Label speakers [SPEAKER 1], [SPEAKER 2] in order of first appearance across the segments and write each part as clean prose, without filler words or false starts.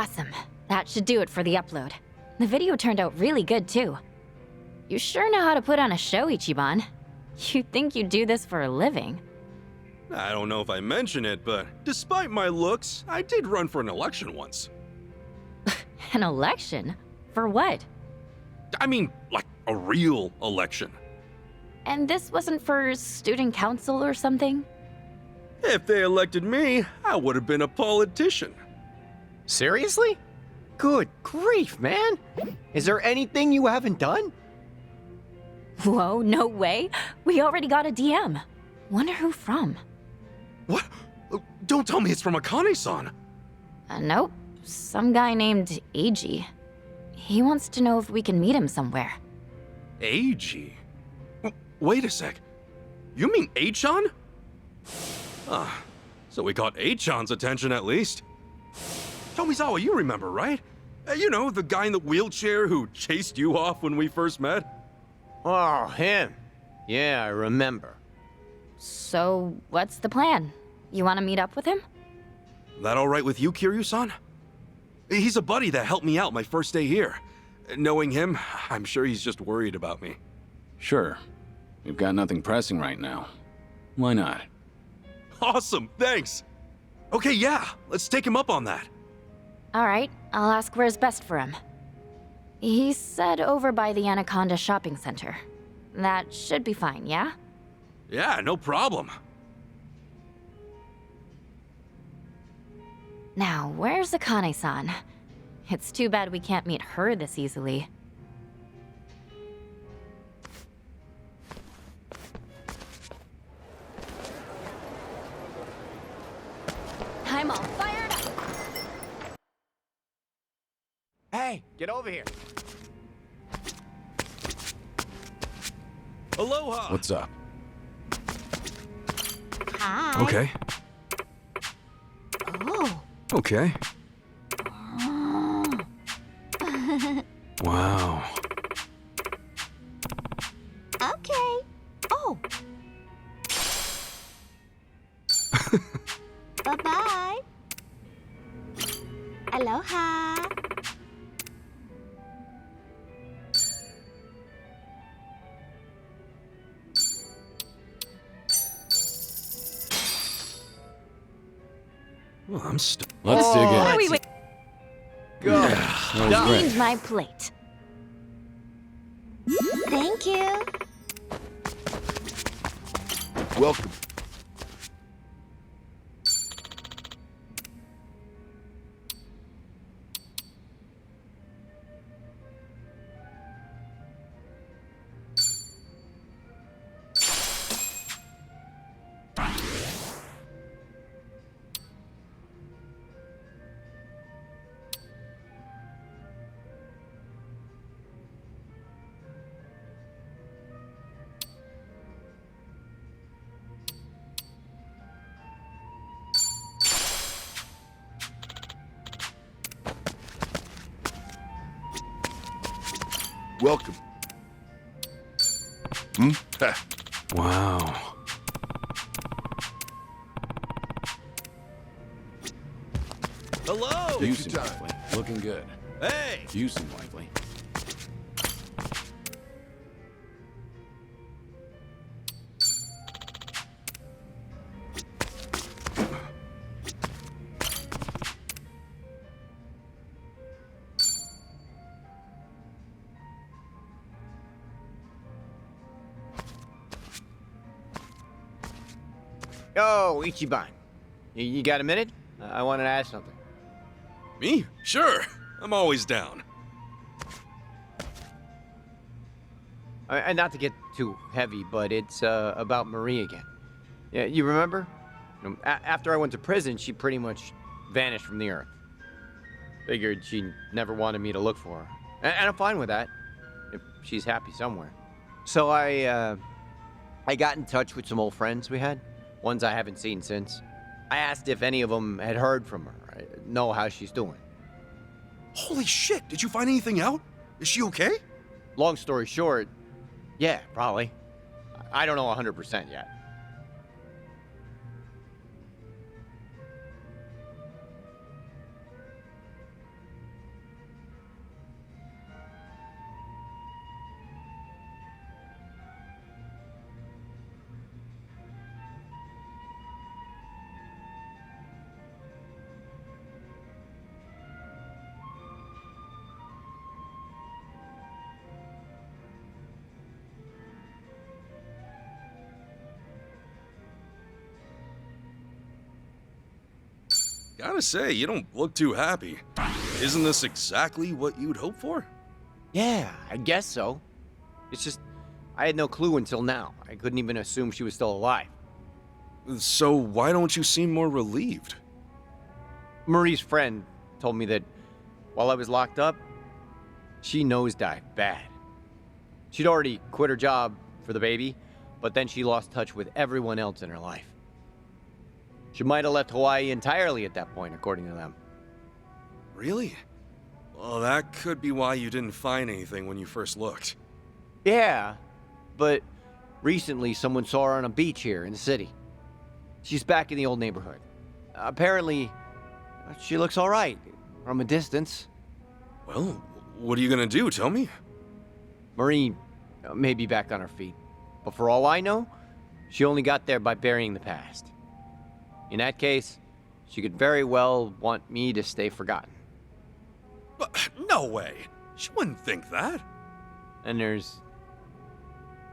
[SPEAKER 1] Awesome. That should do it for the upload. The video turned out really good, too. You sure know how to put on a show, Ichiban. You'd think you'd do this for a living.
[SPEAKER 2] I don't know if I mention it, but despite my looks, I did run for an election once.
[SPEAKER 1] An election? For what?
[SPEAKER 2] I mean, like a real election.
[SPEAKER 1] And this wasn't for student council or something?
[SPEAKER 2] If they elected me, I would have been a politician.
[SPEAKER 3] Seriously? Good grief, man! Is there anything you haven't done?
[SPEAKER 1] Whoa, no way. We already got a DM. Wonder who from?
[SPEAKER 2] What? Don't tell me it's from Akane-san.
[SPEAKER 1] Nope. Some guy named Eiji. He wants to know if we can meet him somewhere.
[SPEAKER 2] Eiji? Wait a sec. You mean Achan? Ah, so we got Achan's attention at least. Tomizawa, you remember, right? You know, the guy in the wheelchair who chased you off when we first met?
[SPEAKER 3] Oh, him. Yeah, I remember.
[SPEAKER 1] So, what's the plan? You want to meet up with him?
[SPEAKER 2] That all right with you, Kiryu-san? He's a buddy that helped me out my first day here. Knowing him, I'm sure he's just worried about me.
[SPEAKER 4] Sure. We've got nothing pressing right now. Why not?
[SPEAKER 2] Awesome, thanks! Okay, yeah, let's take him up on that.
[SPEAKER 1] Alright, I'll ask where's best for him. He said over by the Anaconda Shopping Center. That should be fine, yeah?
[SPEAKER 2] Yeah, no problem.
[SPEAKER 1] Now, where's Akane-san? It's too bad we can't meet her this easily. I'm all fired up!
[SPEAKER 3] Hey, get over here.
[SPEAKER 2] Aloha!
[SPEAKER 4] What's up?
[SPEAKER 1] Hi.
[SPEAKER 2] Okay.
[SPEAKER 1] Oh.
[SPEAKER 2] Okay. Wow.
[SPEAKER 1] Okay. Oh. Bye-bye. Aloha.
[SPEAKER 2] Well, I'm stuck.
[SPEAKER 4] Let's dig in.
[SPEAKER 1] Wait, wait.
[SPEAKER 3] Go.
[SPEAKER 4] That was great.
[SPEAKER 1] Change my plate. Thank you.
[SPEAKER 3] Welcome.
[SPEAKER 5] Welcome.
[SPEAKER 2] Wow. Hello!
[SPEAKER 4] You
[SPEAKER 5] your
[SPEAKER 4] seem
[SPEAKER 5] time.
[SPEAKER 4] lively. Looking good.
[SPEAKER 2] Hey!
[SPEAKER 4] You seem lively.
[SPEAKER 3] Oh, Ichiban. You got a minute? I wanted to ask something.
[SPEAKER 2] Me? Sure. I'm always down.
[SPEAKER 3] And not to get too heavy, but it's about Marie again. Yeah, you remember? After I went to prison, she pretty much vanished from the earth. Figured she never wanted me to look for her. And I'm fine with that, if she's happy somewhere. So I got in touch with some old friends we had, ones I haven't seen since. I asked if any of them had heard from her, know how she's doing.
[SPEAKER 2] Holy shit, did you find anything out? Is she okay?
[SPEAKER 3] Long story short, yeah, probably. I don't know 100% yet.
[SPEAKER 2] Gotta say, you don't look too happy. Isn't this exactly what you'd hope for?
[SPEAKER 3] Yeah, I guess so. It's just, I had no clue until now. I couldn't even assume she was still alive.
[SPEAKER 2] So why don't you seem more relieved?
[SPEAKER 3] Marie's friend told me that while I was locked up, she nosedived bad. She'd already quit her job for the baby, but then she lost touch with everyone else in her life. She might have left Hawaii entirely at that point, according to them.
[SPEAKER 2] Really? Well, that could be why you didn't find anything when you first looked.
[SPEAKER 3] Yeah, but recently someone saw her on a beach here in the city. She's back in the old neighborhood. Apparently, she looks all right from a distance.
[SPEAKER 2] Well, what are you gonna do? Tell me.
[SPEAKER 3] Marie may be back on her feet, but for all I know, she only got there by burying the past. In that case, she could very well want me to stay forgotten.
[SPEAKER 2] But no way. She wouldn't think that.
[SPEAKER 3] And there's,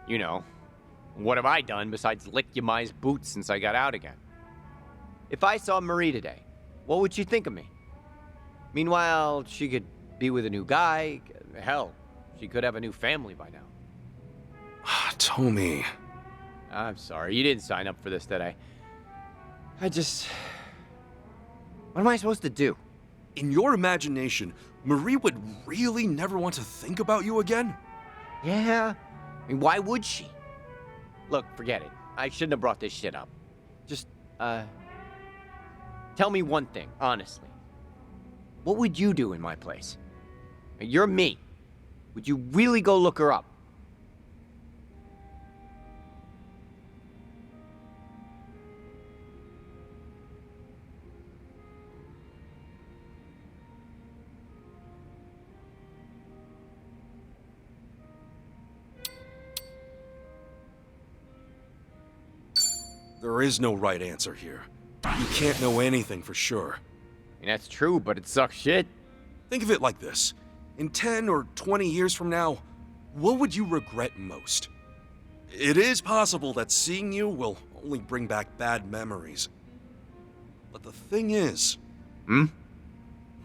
[SPEAKER 3] you know, what have I done besides lick Yamai's boots since I got out again? If I saw Marie today, what would she think of me? Meanwhile, she could be with a new guy. Hell, she could have a new family by now.
[SPEAKER 2] Tommy.
[SPEAKER 3] I'm sorry, you didn't sign up for this, did I? What am I supposed to do?
[SPEAKER 2] In your imagination, Marie would really never want to think about you again?
[SPEAKER 3] Yeah? I mean, why would she? Look, forget it. I shouldn't have brought this shit up. Just, tell me one thing, honestly. What would you do in my place? You're me. Would you really go look her up?
[SPEAKER 2] There is no right answer here. You can't know anything for sure.
[SPEAKER 3] And that's true, but it sucks shit.
[SPEAKER 2] Think of it like this. In 10 or 20 years from now, what would you regret most? It is possible that seeing you will only bring back bad memories. But the thing is,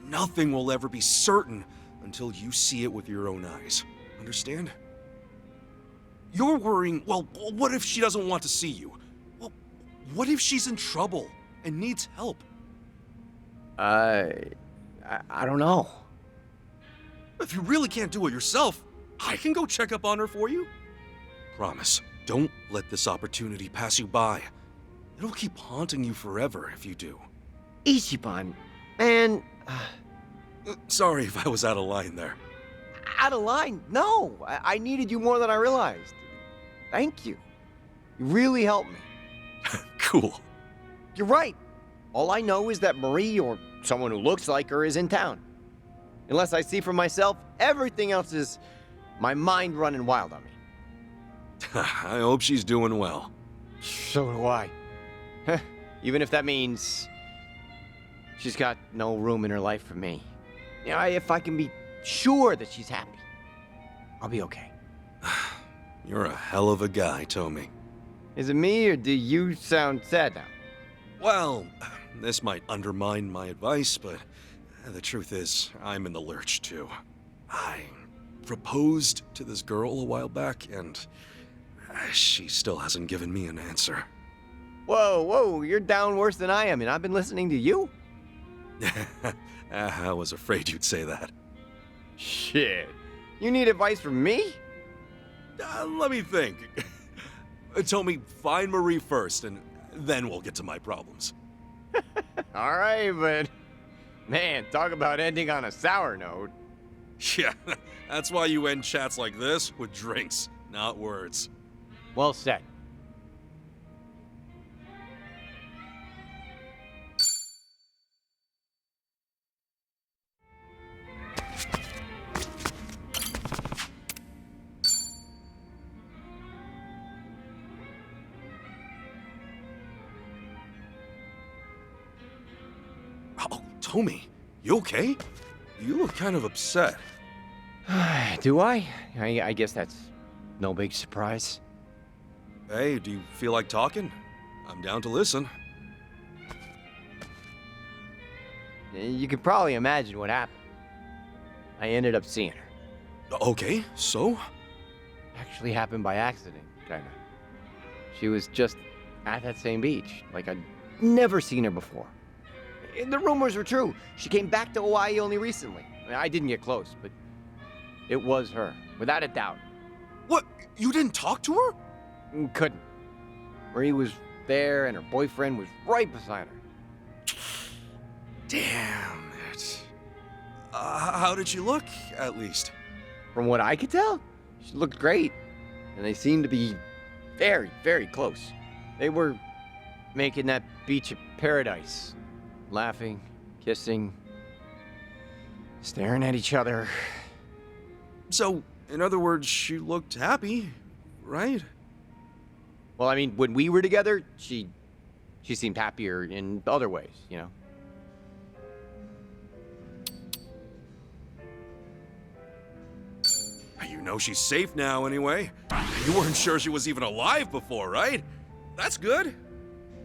[SPEAKER 2] nothing will ever be certain until you see it with your own eyes. Understand? You're worrying, well, what if she doesn't want to see you? Well, what if she's in trouble and needs help?
[SPEAKER 3] I don't know.
[SPEAKER 2] If you really can't do it yourself, I can go check up on her for you. Promise, don't let this opportunity pass you by. It'll keep haunting you forever if you do.
[SPEAKER 3] Ichiban, man.
[SPEAKER 2] Sorry if I was out of line there.
[SPEAKER 3] Out of line? No, I needed you more than I realized. Thank you. You really helped me.
[SPEAKER 2] Cool.
[SPEAKER 3] You're right. All I know is that Marie, or someone who looks like her, is in town. Unless I see for myself, everything else is my mind running wild on me.
[SPEAKER 2] I hope she's doing well.
[SPEAKER 3] So do I. Even if that means she's got no room in her life for me. You know, if I can be sure that she's happy, I'll be okay.
[SPEAKER 2] You're a hell of a guy, Tommy.
[SPEAKER 3] Is it me, or do you sound sad now?
[SPEAKER 2] Well, this might undermine my advice, but the truth is, I'm in the lurch too. I proposed to this girl a while back, and she still hasn't given me an answer.
[SPEAKER 3] Whoa, you're down worse than I am, and I've been listening to you?
[SPEAKER 2] I was afraid you'd say that.
[SPEAKER 3] Shit. You need advice from me?
[SPEAKER 2] Let me think. Tommy, find Marie first, and then we'll get to my problems.
[SPEAKER 3] All right, but man, talk about ending on a sour note.
[SPEAKER 2] Yeah, that's why you end chats like this with drinks, not words.
[SPEAKER 3] Well said.
[SPEAKER 2] Oh, Tommy, you okay? You look kind of upset.
[SPEAKER 3] Do I? I guess that's no big surprise.
[SPEAKER 2] Hey, do you feel like talking? I'm down to listen.
[SPEAKER 3] You can probably imagine what happened. I ended up seeing her.
[SPEAKER 2] Okay, so?
[SPEAKER 3] Actually happened by accident, kinda. She was just at that same beach, like I'd never seen her before. And the rumors were true. She came back to Hawaii only recently. I didn't get close, but it was her, without a doubt.
[SPEAKER 2] What? You didn't talk to her?
[SPEAKER 3] Couldn't. Marie was there, and her boyfriend was right beside her.
[SPEAKER 2] Damn it. How did she look, at least?
[SPEAKER 3] From what I could tell, she looked great, and they seemed to be very, very close. They were making that beach a paradise, laughing, kissing, staring at each other.
[SPEAKER 2] So, in other words, she looked happy, right?
[SPEAKER 3] Well, I mean, when we were together, she seemed happier in other ways, you know?
[SPEAKER 2] You know she's safe now, anyway. You weren't sure she was even alive before, right? That's good.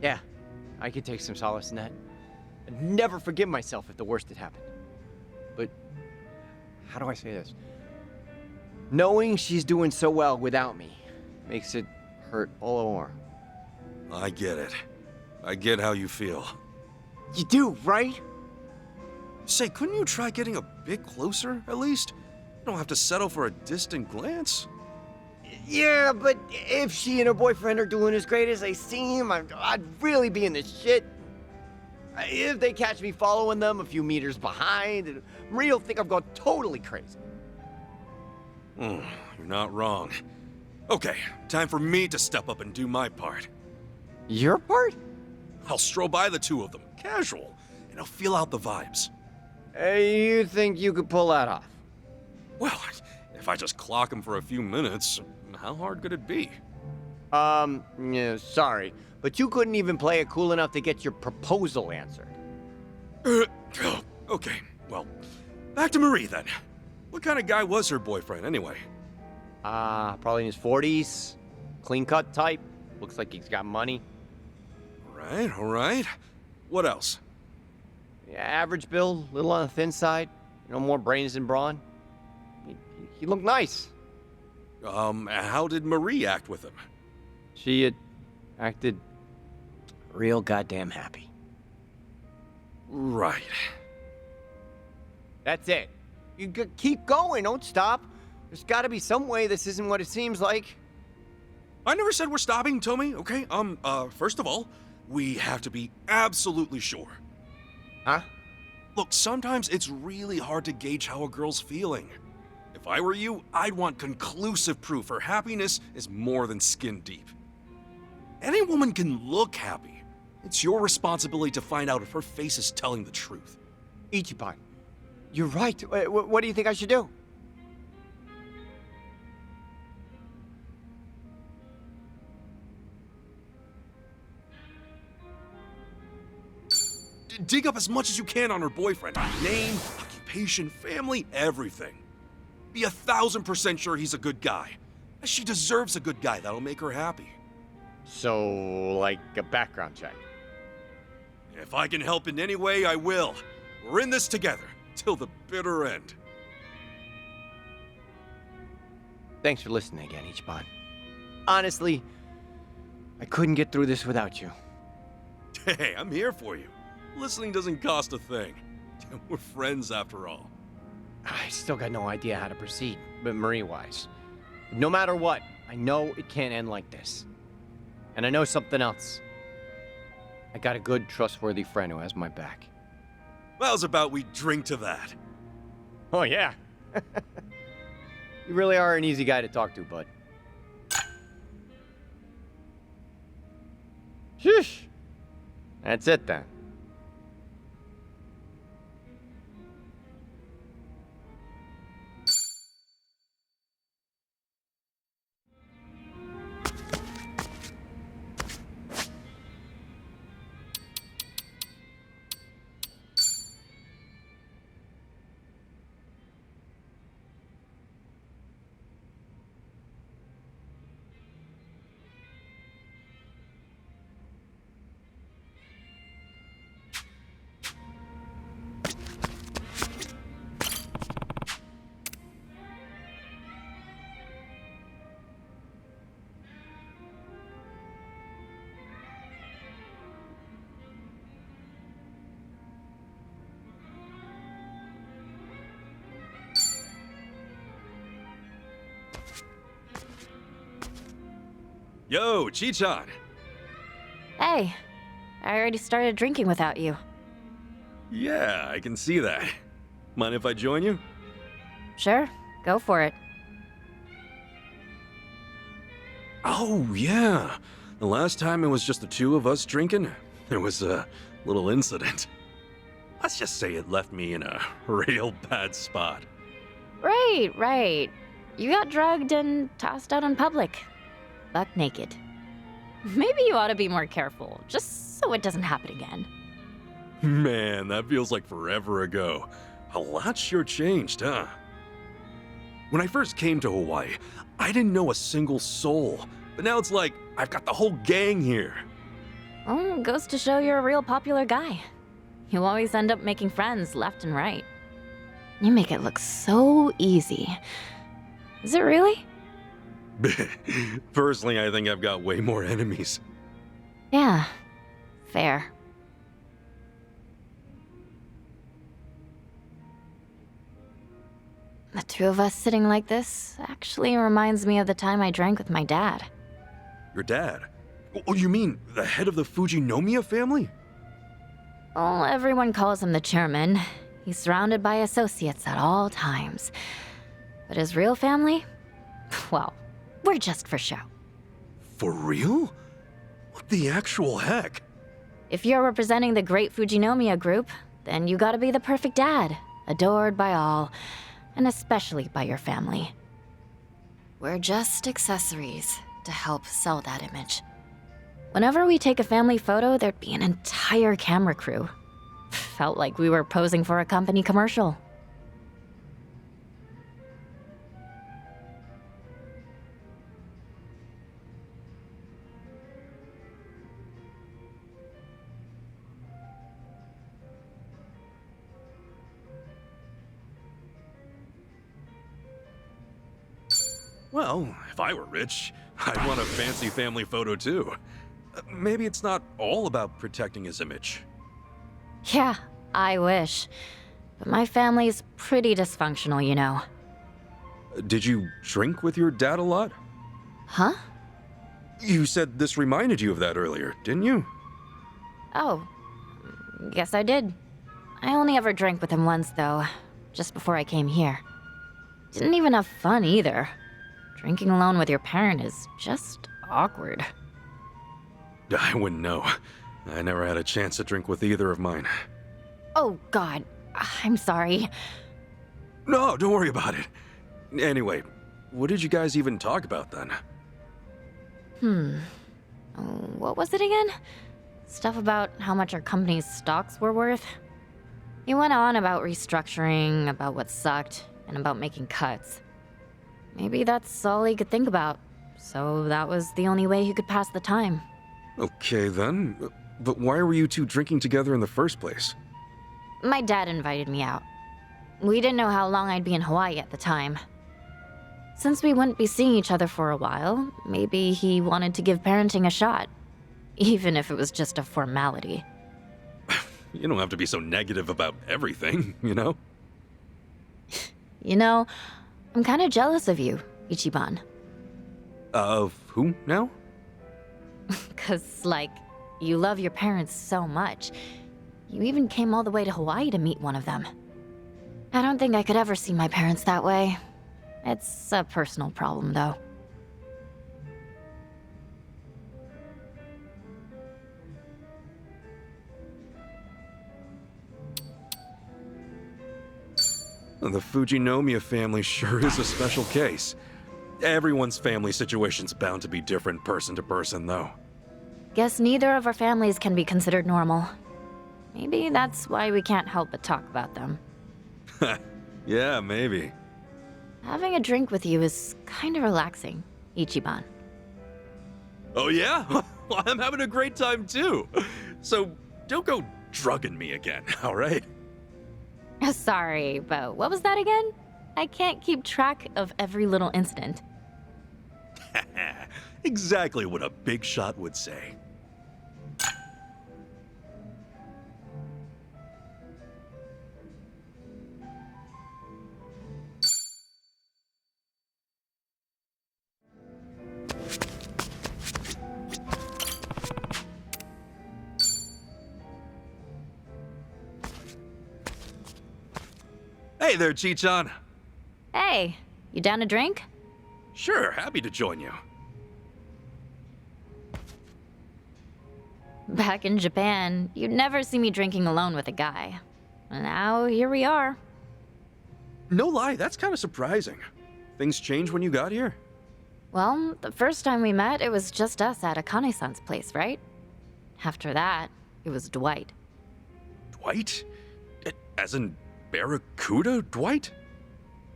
[SPEAKER 3] Yeah, I could take some solace in that. I'd never forgive myself if the worst had happened. But, how do I say this? Knowing she's doing so well without me makes it hurt all the more.
[SPEAKER 2] I get it. I get how you feel.
[SPEAKER 3] You do, right?
[SPEAKER 2] Say, couldn't you try getting a bit closer, at least? You don't have to settle for a distant glance.
[SPEAKER 3] Yeah, but if she and her boyfriend are doing as great as they seem, I'd really be in the shit. If they catch me following them a few meters behind, Marie will think I've gone totally crazy.
[SPEAKER 2] You're not wrong. Okay, time for me to step up and do my part.
[SPEAKER 3] Your part?
[SPEAKER 2] I'll stroll by the two of them, casual, and I'll feel out the vibes.
[SPEAKER 3] You think you could pull that off?
[SPEAKER 2] Well, if I just clock them for a few minutes, how hard could it be?
[SPEAKER 3] Yeah, sorry, but you couldn't even play it cool enough to get your proposal answered.
[SPEAKER 2] Okay, well, back to Marie then. What kind of guy was her boyfriend, anyway?
[SPEAKER 3] Probably in his 40s, clean-cut type. Looks like he's got money.
[SPEAKER 2] All right. What else?
[SPEAKER 3] Yeah, average build, little on the thin side. You know, more brains than brawn. He looked nice.
[SPEAKER 2] How did Marie act with him?
[SPEAKER 3] She had acted real goddamn happy.
[SPEAKER 2] Right.
[SPEAKER 3] That's it. You keep going, don't stop. There's gotta be some way this isn't what it seems like.
[SPEAKER 2] I never said we're stopping, Tommy, okay? First of all, we have to be absolutely sure.
[SPEAKER 3] Huh?
[SPEAKER 2] Look, sometimes it's really hard to gauge how a girl's feeling. If I were you, I'd want conclusive proof her happiness is more than skin deep. Any woman can look happy. It's your responsibility to find out if her face is telling the truth.
[SPEAKER 3] Ichiban, you're right. What do you think I should do?
[SPEAKER 2] Dig up as much as you can on her boyfriend. Name, occupation, family, everything. Be 1,000% sure he's a good guy. She deserves a good guy that'll make her happy.
[SPEAKER 3] So, like a background check?
[SPEAKER 2] If I can help in any way, I will. We're in this together, till the bitter end.
[SPEAKER 3] Thanks for listening again, Ichiban. Honestly, I couldn't get through this without you.
[SPEAKER 2] Hey, I'm here for you. Listening doesn't cost a thing. We're friends after all.
[SPEAKER 3] I still got no idea how to proceed, but Marie-wise. No matter what, I know it can't end like this. And I know something else. I got a good, trustworthy friend who has my back.
[SPEAKER 2] How's about we drink to that?
[SPEAKER 3] Oh, yeah. You really are an easy guy to talk to, bud. Sheesh. That's it, then.
[SPEAKER 2] Yo, Chichan!
[SPEAKER 1] Hey, I already started drinking without you.
[SPEAKER 2] Yeah, I can see that. Mind if I join you?
[SPEAKER 1] Sure, go for it.
[SPEAKER 2] Oh, yeah. The last time it was just the two of us drinking, there was a little incident. Let's just say it left me in a real bad spot.
[SPEAKER 1] Right. You got drugged and tossed out in public. Buck naked. Maybe you ought to be more careful, just so it doesn't happen again.
[SPEAKER 2] Man, that feels like forever ago. A lot sure changed, huh? When I first came to Hawaii, I didn't know a single soul. But now it's like, I've got the whole gang here.
[SPEAKER 1] Well, goes to show you're a real popular guy. You always end up making friends left and right. You make it look so easy. Is it really?
[SPEAKER 2] Personally, I think I've got way more enemies.
[SPEAKER 1] Yeah, fair. The two of us sitting like this actually reminds me of the time I drank with my dad.
[SPEAKER 2] Your dad? Oh, you mean the head of the Fujinomiya family?
[SPEAKER 1] Well, everyone calls him the chairman. He's surrounded by associates at all times. But his real family? Well, we're just for show.
[SPEAKER 2] For real? What the actual heck?
[SPEAKER 1] If you're representing the great Fujinomiya group, then you gotta be the perfect dad, adored by all, and especially by your family. We're just accessories to help sell that image. Whenever we take a family photo, there'd be an entire camera crew. Felt like we were posing for a company commercial.
[SPEAKER 2] Well, if I were rich, I'd want a fancy family photo too. Maybe it's not all about protecting his image.
[SPEAKER 1] Yeah, I wish. But my family's pretty dysfunctional, you know.
[SPEAKER 2] Did you drink with your dad a lot?
[SPEAKER 1] Huh?
[SPEAKER 2] You said this reminded you of that earlier, didn't you?
[SPEAKER 1] Oh, guess I did. I only ever drank with him once, though, just before I came here. Didn't even have fun either. Drinking alone with your parent is just awkward.
[SPEAKER 2] I wouldn't know. I never had a chance to drink with either of mine.
[SPEAKER 1] Oh, God. I'm sorry.
[SPEAKER 2] No, don't worry about it. Anyway, what did you guys even talk about then?
[SPEAKER 1] What was it again? Stuff about how much our company's stocks were worth? He went on about restructuring, about what sucked, and about making cuts. Maybe that's all he could think about, so that was the only way he could pass the time.
[SPEAKER 2] Okay then, but why were you two drinking together in the first place?
[SPEAKER 1] My dad invited me out. We didn't know how long I'd be in Hawaii at the time. Since we wouldn't be seeing each other for a while, maybe he wanted to give parenting a shot, even if it was just a formality.
[SPEAKER 2] You don't have to be so negative about everything, you know?
[SPEAKER 1] You know, I'm kind of jealous of you, Ichiban.
[SPEAKER 2] Of who now?
[SPEAKER 1] 'Cause, like, you love your parents so much. You even came all the way to Hawaii to meet one of them. I don't think I could ever see my parents that way. It's a personal problem, though.
[SPEAKER 2] The Fujinomiya family sure is a special case. Everyone's family situation's bound to be different person to person, though.
[SPEAKER 1] Guess neither of our families can be considered normal. Maybe that's why we can't help but talk about them.
[SPEAKER 2] Yeah, maybe.
[SPEAKER 1] Having a drink with you is kind of relaxing, Ichiban.
[SPEAKER 2] Oh yeah? Well, I'm having a great time too. So don't go drugging me again, all right?
[SPEAKER 1] Sorry, but what was that again? I can't keep track of every little incident.
[SPEAKER 2] Exactly what a big shot would say. Hey there, Chichan.
[SPEAKER 1] Hey, you down to drink?
[SPEAKER 2] Sure, happy to join you.
[SPEAKER 1] Back in Japan, you'd never see me drinking alone with a guy. And now, here we are.
[SPEAKER 2] No lie, that's kind of surprising. Things changed when you got here?
[SPEAKER 1] Well, the first time we met, it was just us at Akane-san's place, right? After that, it was Dwight.
[SPEAKER 2] Dwight? As in Barracuda Dwight?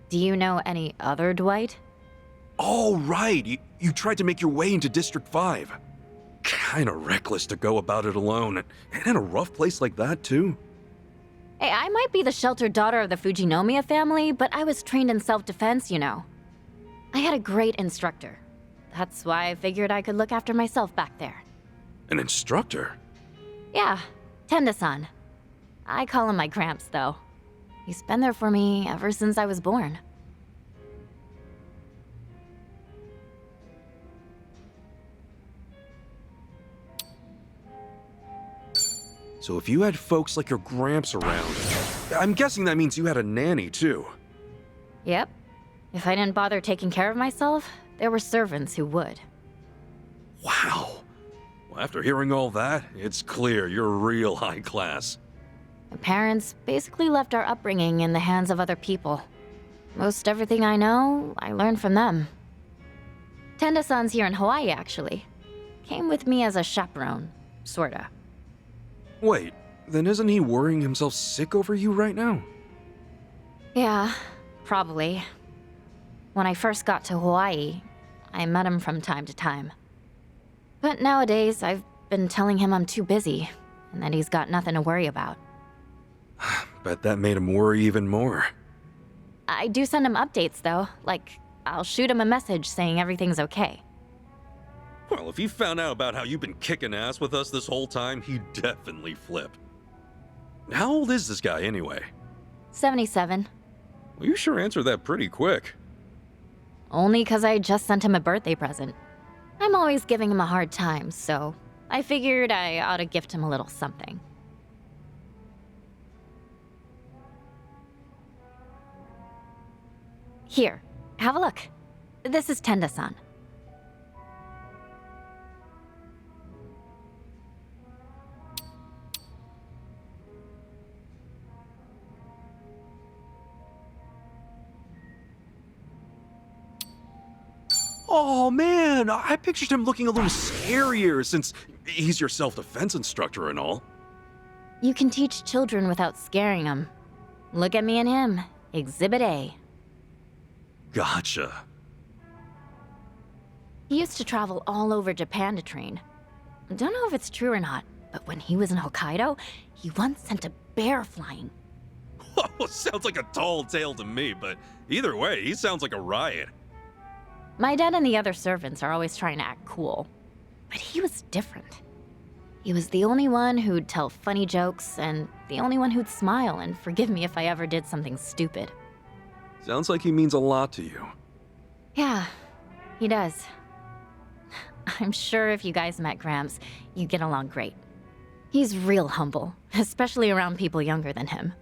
[SPEAKER 1] Do you know any other Dwight?
[SPEAKER 2] Oh, right. You tried to make your way into District 5. Kinda reckless to go about it alone. And in a rough place like that, too.
[SPEAKER 1] Hey, I might be the sheltered daughter of the Fujinomiya family, but I was trained in self-defense, you know. I had a great instructor. That's why I figured I could look after myself back there.
[SPEAKER 2] An instructor?
[SPEAKER 1] Yeah, Tenda-san. I call him my Gramps, though. He's been there for me ever since I was born.
[SPEAKER 2] So if you had folks like your Gramps around, I'm guessing that means you had a nanny, too.
[SPEAKER 1] Yep. If I didn't bother taking care of myself, there were servants who would.
[SPEAKER 2] Wow. Well, after hearing all that, it's clear you're real high class.
[SPEAKER 1] My parents basically left our upbringing in the hands of other people. Most everything I know, I learned from them. Tenda-san's here in Hawaii, actually. Came with me as a chaperone, sorta.
[SPEAKER 2] Wait, then isn't he worrying himself sick over you right now?
[SPEAKER 1] Yeah, probably. When I first got to Hawaii, I met him from time to time. But nowadays, I've been telling him I'm too busy, and that he's got nothing to worry about.
[SPEAKER 2] Bet that made him worry even more.
[SPEAKER 1] I do send him updates, though. Like, I'll shoot him a message saying everything's okay.
[SPEAKER 2] Well, if he found out about how you've been kicking ass with us this whole time, he'd definitely flip. How old is this guy anyway?
[SPEAKER 1] 77.
[SPEAKER 2] Well, you sure answered that pretty quick.
[SPEAKER 1] Only 'cause I just sent him a birthday present. I'm always giving him a hard time, so I figured I ought to gift him a little something. Here, have a look. This is Tenda-san.
[SPEAKER 2] Oh man, I pictured him looking a little scarier since he's your self-defense instructor and all.
[SPEAKER 1] You can teach children without scaring them. Look at me and him. Exhibit A.
[SPEAKER 2] Gotcha.
[SPEAKER 1] He used to travel all over Japan to train. Don't know if it's true or not, but when he was in Hokkaido, he once sent a bear flying.
[SPEAKER 2] Oh, sounds like a tall tale to me, but either way, he sounds like a riot.
[SPEAKER 1] My dad and the other servants are always trying to act cool, but he was different. He was the only one who'd tell funny jokes and the only one who'd smile and forgive me if I ever did something stupid.
[SPEAKER 2] Sounds like he means a lot to you.
[SPEAKER 1] Yeah, he does. I'm sure if you guys met Gramps, you'd get along great. He's real humble, especially around people younger than him.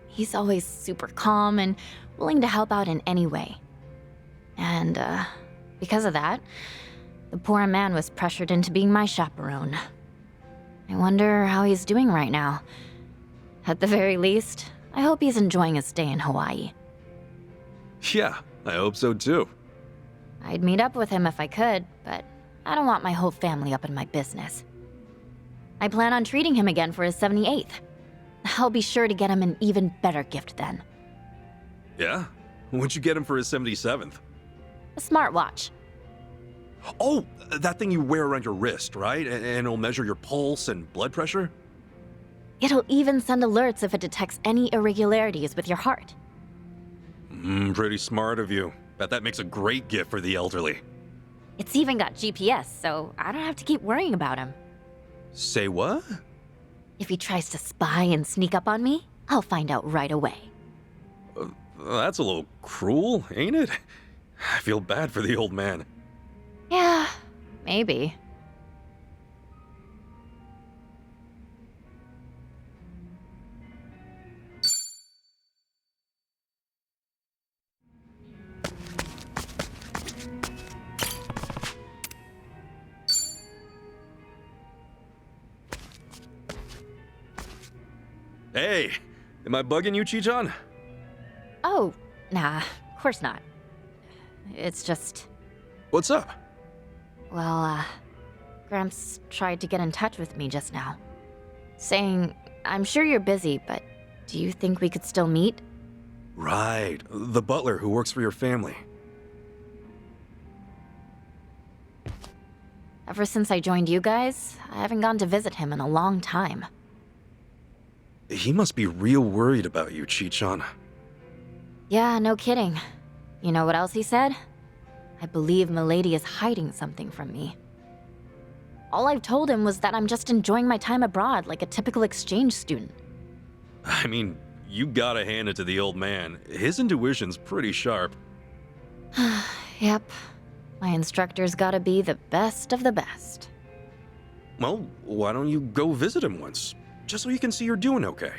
[SPEAKER 1] He's always super calm and willing to help out in any way. And, because of that, the poor man was pressured into being my chaperone. I wonder how he's doing right now. At the very least, I hope he's enjoying his stay in Hawaii.
[SPEAKER 2] Yeah, I hope so too.
[SPEAKER 1] I'd meet up with him if I could, but I don't want my whole family up in my business. I plan on treating him again for his 78th. I'll be sure to get him an even better gift then.
[SPEAKER 2] Yeah? What'd you get him for his 77th?
[SPEAKER 1] A smartwatch.
[SPEAKER 2] Oh, that thing you wear around your wrist, right? And it'll measure your pulse and blood pressure?
[SPEAKER 1] It'll even send alerts if it detects any irregularities with your heart.
[SPEAKER 2] Pretty smart of you. Bet that makes a great gift for the elderly.
[SPEAKER 1] It's even got GPS, so I don't have to keep worrying about him.
[SPEAKER 2] Say what?
[SPEAKER 1] If he tries to spy and sneak up on me, I'll find out right away.
[SPEAKER 2] That's a little cruel, ain't it? I feel bad for the old man.
[SPEAKER 1] Yeah, maybe.
[SPEAKER 2] Hey, am I bugging you, Chi-chan?
[SPEAKER 1] Oh, nah, of course not. It's just,
[SPEAKER 2] What's up?
[SPEAKER 1] well, Gramps tried to get in touch with me just now. Saying, I'm sure you're busy, but do you think we could still meet?
[SPEAKER 2] Right, the butler who works for your family.
[SPEAKER 1] Ever since I joined you guys, I haven't gone to visit him in a long time.
[SPEAKER 2] He must be real worried about you, Chi-chan.
[SPEAKER 1] Yeah, no kidding. You know what else he said? I believe Milady is hiding something from me. All I've told him was that I'm just enjoying my time abroad like a typical exchange student.
[SPEAKER 2] I mean, you gotta hand it to the old man. His intuition's pretty sharp.
[SPEAKER 1] Yep. My instructor's gotta be the best of the best.
[SPEAKER 2] Well, why don't you go visit him once? Just so you can see you're doing okay.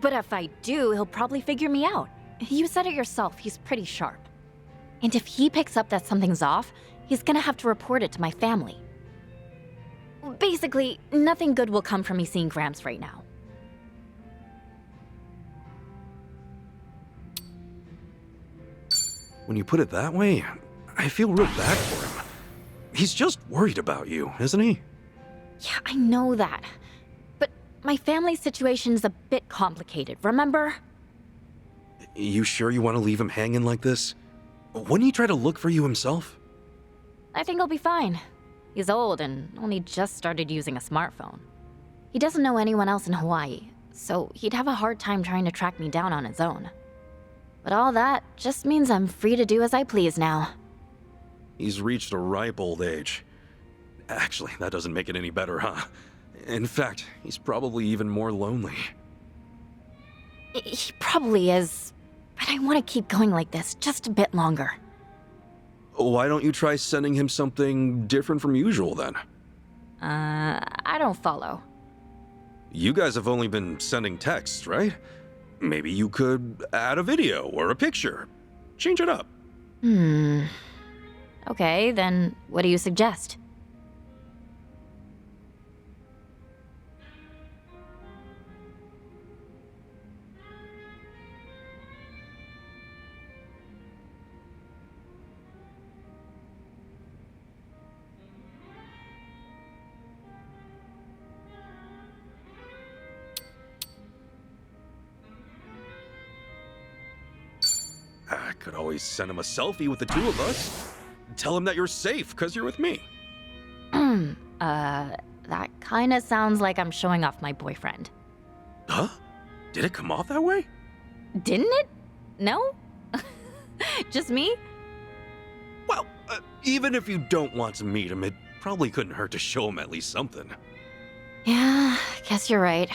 [SPEAKER 1] But if I do, he'll probably figure me out. You said it yourself, he's pretty sharp. And if he picks up that something's off, he's gonna have to report it to my family. Basically, nothing good will come from me seeing Gramps right now.
[SPEAKER 2] When you put it that way, I feel real bad for him. He's just worried about you, isn't he?
[SPEAKER 1] Yeah, I know that. But my family situation's a bit complicated, remember?
[SPEAKER 2] You sure you want to leave him hanging like this? Wouldn't he try to look for you himself?
[SPEAKER 1] I think I'll be fine. He's old and only just started using a smartphone. He doesn't know anyone else in Hawaii, so he'd have a hard time trying to track me down on his own. But all that just means I'm free to do as I please now.
[SPEAKER 2] He's reached a ripe old age. Actually, that doesn't make it any better, huh? In fact, he's probably even more lonely.
[SPEAKER 1] He probably is, but I want to keep going like this just a bit longer.
[SPEAKER 2] Why don't you try sending him something different from usual then?
[SPEAKER 1] I don't follow.
[SPEAKER 2] You guys have only been sending texts, right? Maybe you could add a video or a picture. Change it up.
[SPEAKER 1] Okay, then what do you suggest?
[SPEAKER 2] I could always send him a selfie with the two of us. Tell him that you're safe because you're with me.
[SPEAKER 1] That kinda sounds like I'm showing off my boyfriend.
[SPEAKER 2] Huh? Did it come off that way?
[SPEAKER 1] Didn't it? No? Just me?
[SPEAKER 2] Well, even if you don't want to meet him, it probably couldn't hurt to show him at least something.
[SPEAKER 1] Yeah, guess you're right.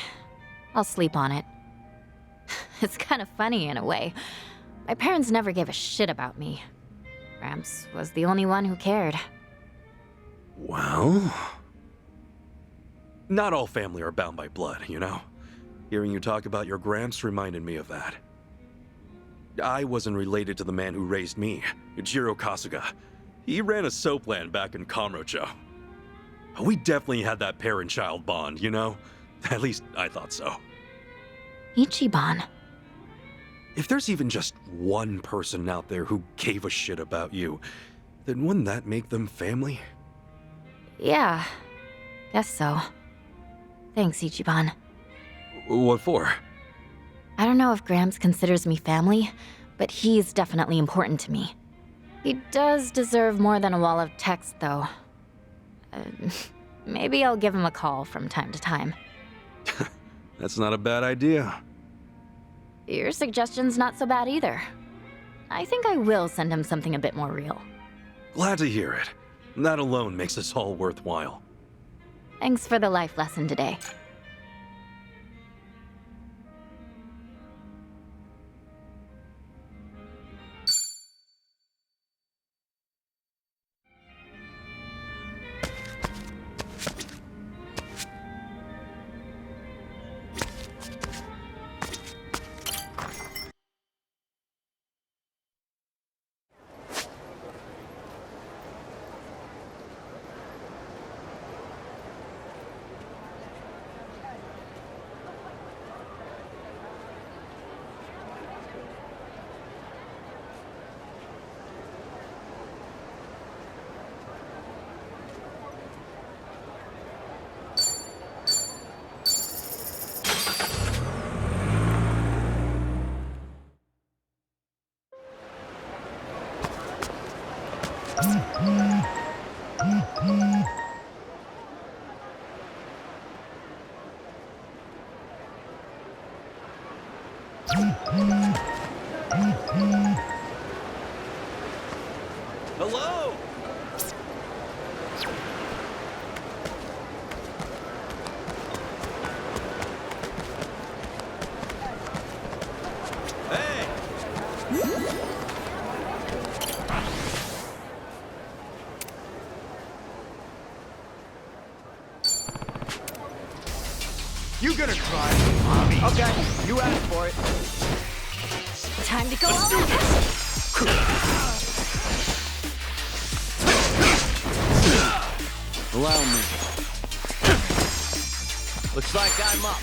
[SPEAKER 1] I'll sleep on it. It's kind of funny in a way. My parents never gave a shit about me. Gramps was the only one who cared.
[SPEAKER 2] Well... Not all family are bound by blood, you know? Hearing you talk about your Gramps reminded me of that. I wasn't related to the man who raised me, Jiro Kasuga. He ran a soap land back in Kamurocho. We definitely had that parent-child bond, you know? At least I thought so.
[SPEAKER 1] Ichiban.
[SPEAKER 2] If there's even just one person out there who gave a shit about you, then wouldn't that make them family?
[SPEAKER 1] Yeah, guess so. Thanks, Ichiban.
[SPEAKER 2] What for?
[SPEAKER 1] I don't know if Gramps considers me family, but he's definitely important to me. He does deserve more than a wall of text, though. Maybe I'll give him a call from time to time.
[SPEAKER 2] That's not a bad idea.
[SPEAKER 1] Your suggestion's not so bad either. I think I will send him something a bit more real.
[SPEAKER 2] Glad to hear it. That alone makes this all worthwhile.
[SPEAKER 1] Thanks for the life lesson today.
[SPEAKER 2] Hello! Hey!
[SPEAKER 3] You gonna try, mommy? Okay, you asked for it.
[SPEAKER 1] Time to go all out.
[SPEAKER 4] Allow me.
[SPEAKER 3] Looks like I'm up.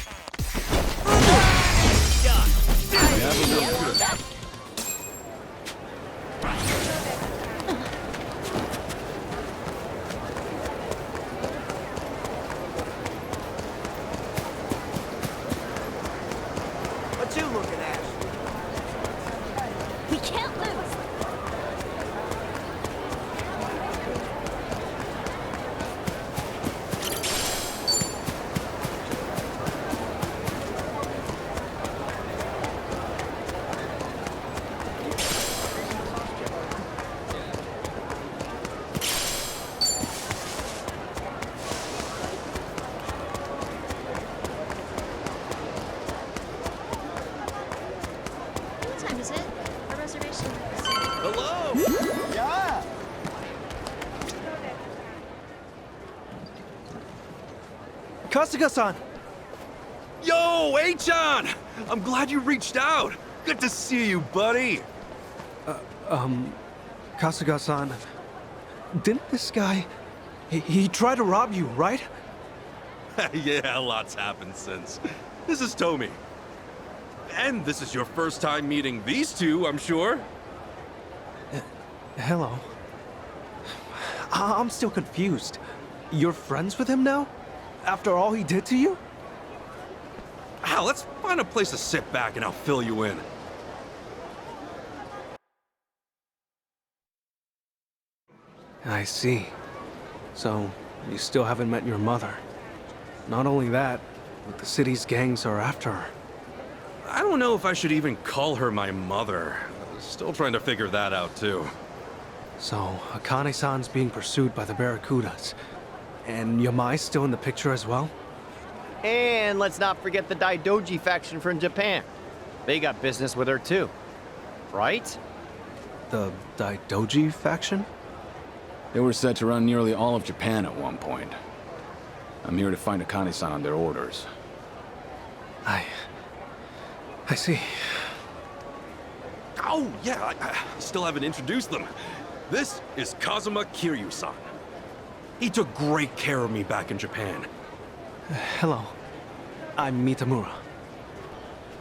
[SPEAKER 3] What you looking at?
[SPEAKER 1] We can't lose.
[SPEAKER 5] What time is it? A reservation.
[SPEAKER 2] Hello!
[SPEAKER 3] Yeah.
[SPEAKER 6] Kasuga-san!
[SPEAKER 2] Yo, H-on! I'm glad you reached out. Good to see you, buddy.
[SPEAKER 6] Kasuga-san, didn't this guy... He tried to rob you, right?
[SPEAKER 2] Yeah, lots happened since. This is Tomi. And this is your first time meeting these two, I'm sure.
[SPEAKER 6] Hello. I'm still confused. You're friends with him now? After all he did to you?
[SPEAKER 2] Let's find a place to sit back and I'll fill you in.
[SPEAKER 6] I see. So, you still haven't met your mother. Not only that, but the city's gangs are after her.
[SPEAKER 2] I don't know if I should even call her my mother. Still trying to figure that out, too.
[SPEAKER 6] So, Akane-san's being pursued by the Barracudas. And Yamai's still in the picture as well?
[SPEAKER 3] And let's not forget the Daidoji faction from Japan. They got business with her too. Right?
[SPEAKER 6] The Daidoji faction?
[SPEAKER 4] They were set to run nearly all of Japan at one point. I'm here to find Akane-san on their orders.
[SPEAKER 6] I see.
[SPEAKER 2] Oh, yeah, I still haven't introduced them. This is Kazuma Kiryu-san. He took great care of me back in Japan.
[SPEAKER 6] Hello. I'm Mitamura.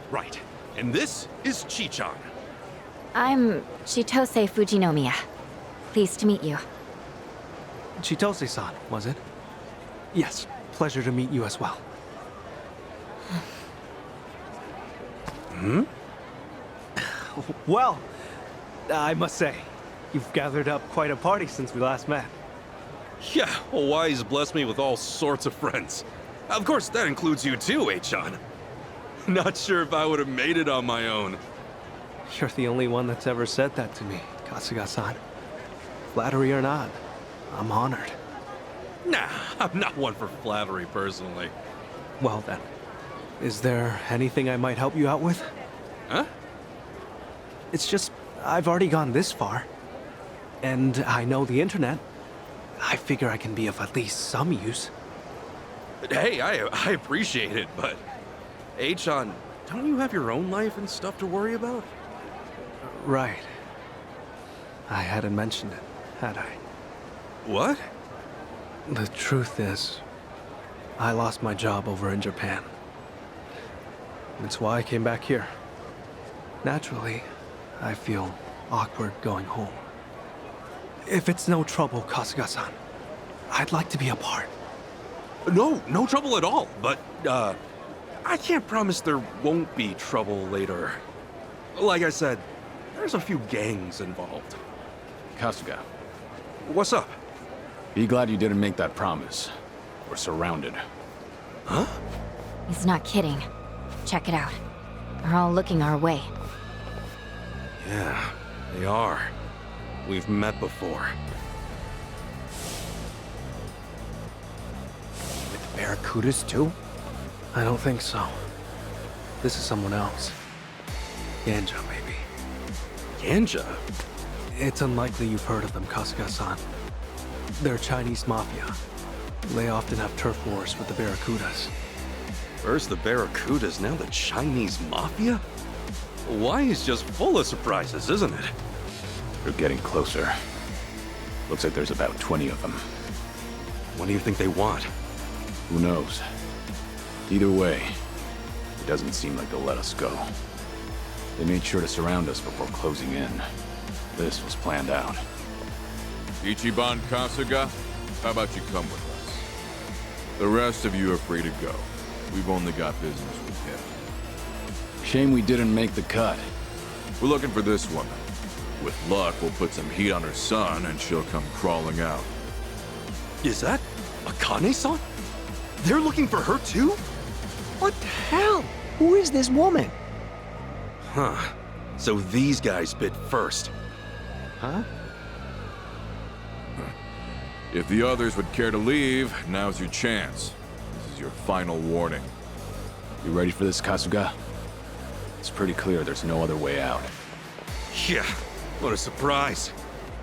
[SPEAKER 2] Right. And this is Chi-chan.
[SPEAKER 1] I'm Chitose Fujinomiya. Pleased to meet you.
[SPEAKER 6] Chitose-san, was it? Yes, pleasure to meet you as well. Well, I must say, you've gathered up quite a party since we last met.
[SPEAKER 2] Yeah, Hawaii's blessed me with all sorts of friends. Of course, that includes you too, H-chan. Not sure if I would have made it on my own.
[SPEAKER 6] You're the only one that's ever said that to me, Kasuga-san. Flattery or not, I'm honored.
[SPEAKER 2] Nah, I'm not one for flattery personally.
[SPEAKER 6] Well then, is there anything I might help you out with?
[SPEAKER 2] Huh?
[SPEAKER 6] It's just, I've already gone this far. And I know the internet. I figure I can be of at least some use.
[SPEAKER 2] Hey, I appreciate it, but... H-chan, don't you have your own life and stuff to worry about?
[SPEAKER 6] Right. I hadn't mentioned it, had I?
[SPEAKER 2] What?
[SPEAKER 6] The truth is, I lost my job over in Japan. That's why I came back here. Naturally, I feel awkward going home. If it's no trouble, Kasuga-san, I'd like to be a part.
[SPEAKER 2] No trouble at all, but, I can't promise there won't be trouble later. Like I said, there's a few gangs involved.
[SPEAKER 4] Kasuga,
[SPEAKER 2] What's up?
[SPEAKER 4] be glad you didn't make that promise. We're surrounded.
[SPEAKER 2] Huh?
[SPEAKER 1] He's not kidding. Check it out. They're all looking our way.
[SPEAKER 2] Yeah, they are. We've met before.
[SPEAKER 3] With the Barracudas, too?
[SPEAKER 6] I don't think so. This is someone else. Yanja, maybe.
[SPEAKER 2] Yanja?
[SPEAKER 6] It's unlikely you've heard of them, Kasuga-san. They're Chinese mafia. They often have turf wars with the Barracudas.
[SPEAKER 2] First the Barracudas, now the Chinese mafia? Hawaii is just full of surprises, isn't it?
[SPEAKER 4] They're getting closer. Looks like there's about 20 of them.
[SPEAKER 2] What do you think they want?
[SPEAKER 4] Who knows? Either way, it doesn't seem like they'll let us go. They made sure to surround us before closing in. This was planned out.
[SPEAKER 7] Ichiban Kasuga, how about you come with us? The rest of you are free to go. We've only got business with him.
[SPEAKER 4] Shame we didn't make the cut.
[SPEAKER 7] We're looking for this woman. With luck, we'll put some heat on her son and she'll come crawling out.
[SPEAKER 2] Is that Akane-san? They're looking for her too?
[SPEAKER 3] What the hell? Who is this woman?
[SPEAKER 2] Huh. So these guys bit first.
[SPEAKER 3] Huh?
[SPEAKER 7] If the others would care to leave, now's your chance. This is your final warning.
[SPEAKER 4] You ready for this, Kasuga? It's pretty clear there's no other way out.
[SPEAKER 2] Yeah, what a surprise.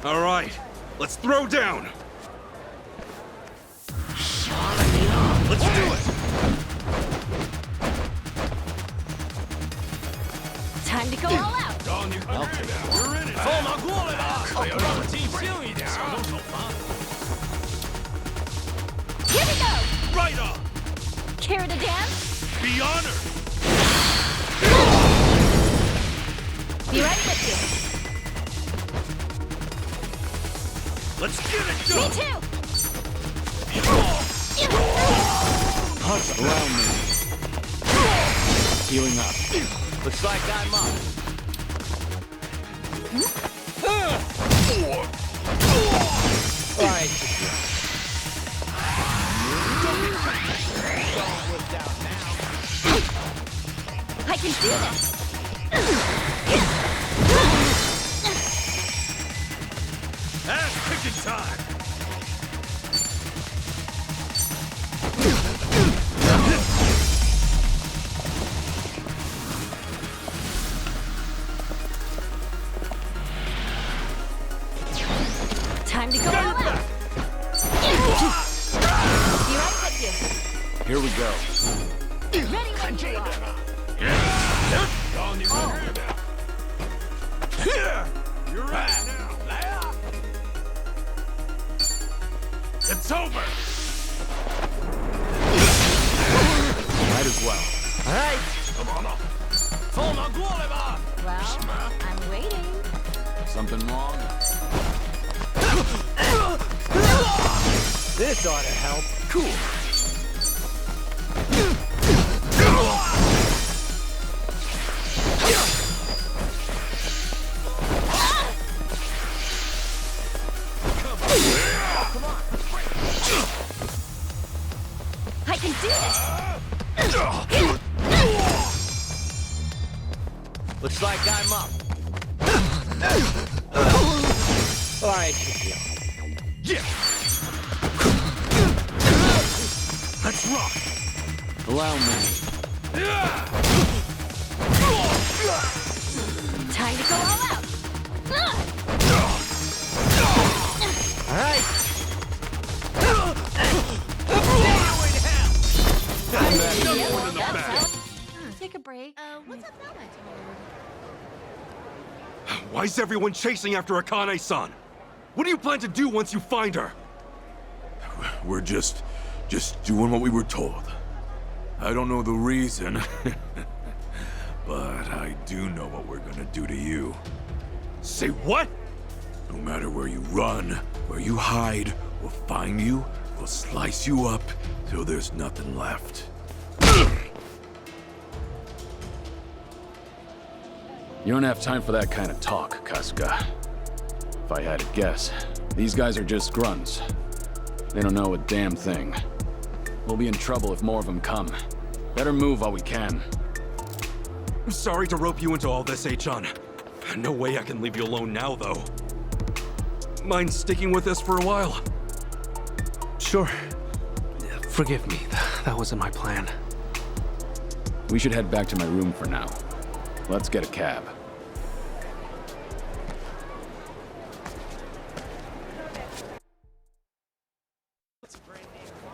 [SPEAKER 2] All right, let's throw down. Let's do it.
[SPEAKER 1] Time to go all out.
[SPEAKER 2] We're in it.
[SPEAKER 1] Here we go.
[SPEAKER 2] Right on.
[SPEAKER 1] Care to dance?
[SPEAKER 2] Be honored.
[SPEAKER 1] Be right with
[SPEAKER 2] Let's get it
[SPEAKER 1] you. Me
[SPEAKER 2] done.
[SPEAKER 1] too.
[SPEAKER 4] Around me. Healing up.
[SPEAKER 3] Looks like I'm up. All right.
[SPEAKER 1] I can do this.
[SPEAKER 2] Ass kicking time.
[SPEAKER 1] Time to go all out. Be right with
[SPEAKER 4] Here we go.
[SPEAKER 1] you. Ready when you are.
[SPEAKER 2] You're right now. It's over.
[SPEAKER 4] Might as well.
[SPEAKER 3] All right.
[SPEAKER 1] Well, I'm waiting.
[SPEAKER 4] Something wrong?
[SPEAKER 3] This ought to help. Cool.
[SPEAKER 1] I can do this.
[SPEAKER 3] Looks like I'm up. All right.
[SPEAKER 2] Yeah. Let's rock.
[SPEAKER 4] Allow me.
[SPEAKER 1] Time to go all out.
[SPEAKER 3] All right.
[SPEAKER 5] Take a break. What's up now, my toad?
[SPEAKER 2] Why's everyone chasing after Akane-san? What do you plan to do once you find her?
[SPEAKER 7] We're just doing what we were told. I don't know the reason, but I do know what we're gonna do to you.
[SPEAKER 2] Say what?
[SPEAKER 7] No matter where you run, where you hide, we'll find you, we'll slice you up till there's nothing left.
[SPEAKER 4] You don't have time for that kind of talk, Kasuga. If I had to guess, these guys are just grunts. They don't know a damn thing. We'll be in trouble if more of them come. Better move while we can.
[SPEAKER 2] I'm sorry to rope you into all this, Achan. No way I can leave you alone now, though. mind sticking with us for a while?
[SPEAKER 6] Sure. Forgive me. That wasn't my plan.
[SPEAKER 4] We should head back to my room for now. Let's get a cab.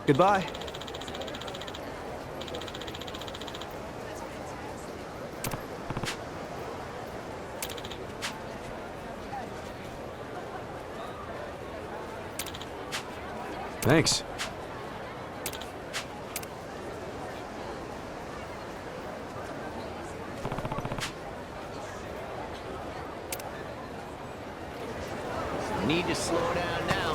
[SPEAKER 6] Goodbye. Thanks.
[SPEAKER 3] Need to slow down now.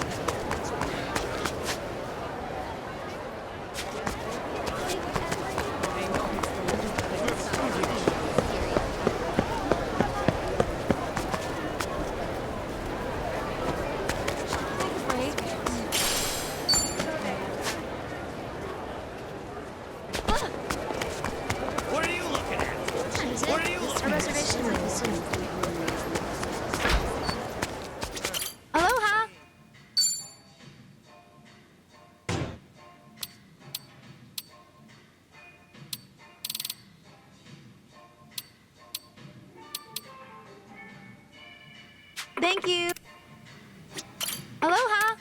[SPEAKER 3] What are you looking at? What are you looking at?
[SPEAKER 1] Aloha! Thank you. Aloha!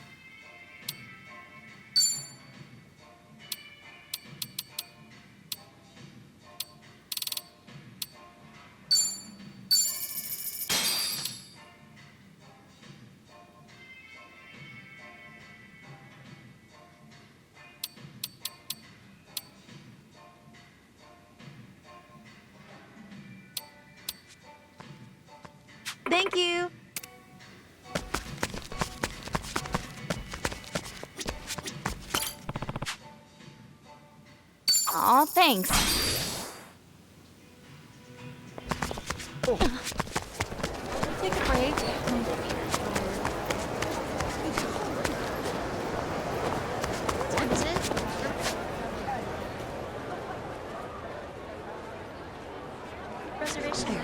[SPEAKER 1] Thank you. Aw, thanks. Take a break. What time is it? Reservation.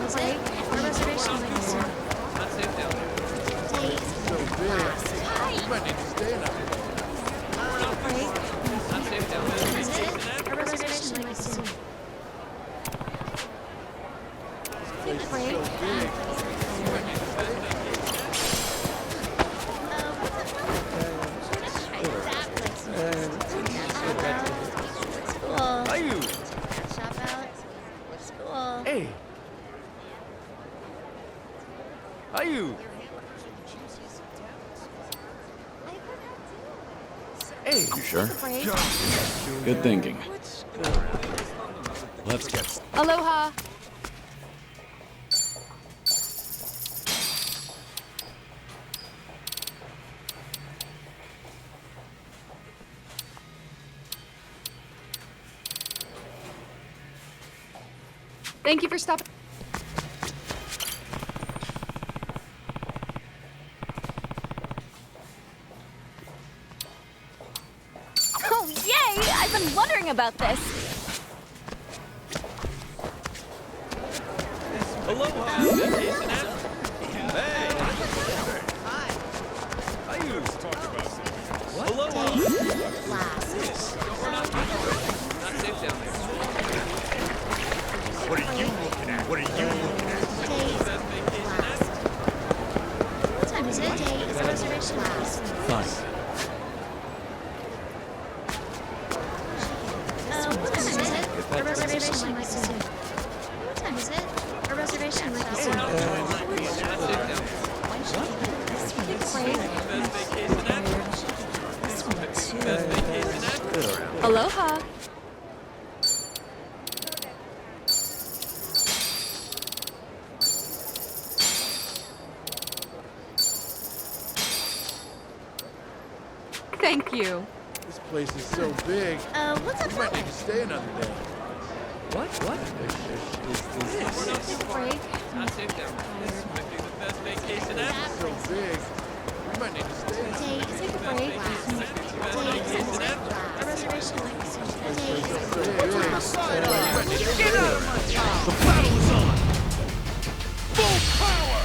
[SPEAKER 1] Break. Reservation.
[SPEAKER 3] Are you?
[SPEAKER 5] Shop out. What's cool?
[SPEAKER 3] Hey. Are you? Hey.
[SPEAKER 4] You sure?
[SPEAKER 1] Break.
[SPEAKER 4] Good thinking.
[SPEAKER 7] Let's get.
[SPEAKER 1] Aloha.
[SPEAKER 8] Thank you for stopping.
[SPEAKER 1] Oh, yay! I've been wondering about this.
[SPEAKER 3] Aloha. Hey. Are you? Aloha. Not safe down there.
[SPEAKER 7] What are you looking at? What are you looking at?
[SPEAKER 5] What time is it? Day is a reservation.
[SPEAKER 6] Fine.
[SPEAKER 5] What time is it? A reservation like this. What time is it? A reservation like this.
[SPEAKER 8] Aloha. Thank you.
[SPEAKER 9] This place is so big.
[SPEAKER 5] What's up,
[SPEAKER 9] We might need to stay another day.
[SPEAKER 3] What? What?
[SPEAKER 5] break?
[SPEAKER 3] Not safe down there. This might be the best vacation ever.
[SPEAKER 9] It's so big. We might need to stay another day.
[SPEAKER 5] Day, take a break. Day, a reservation like this.
[SPEAKER 7] The battle is on! Full power!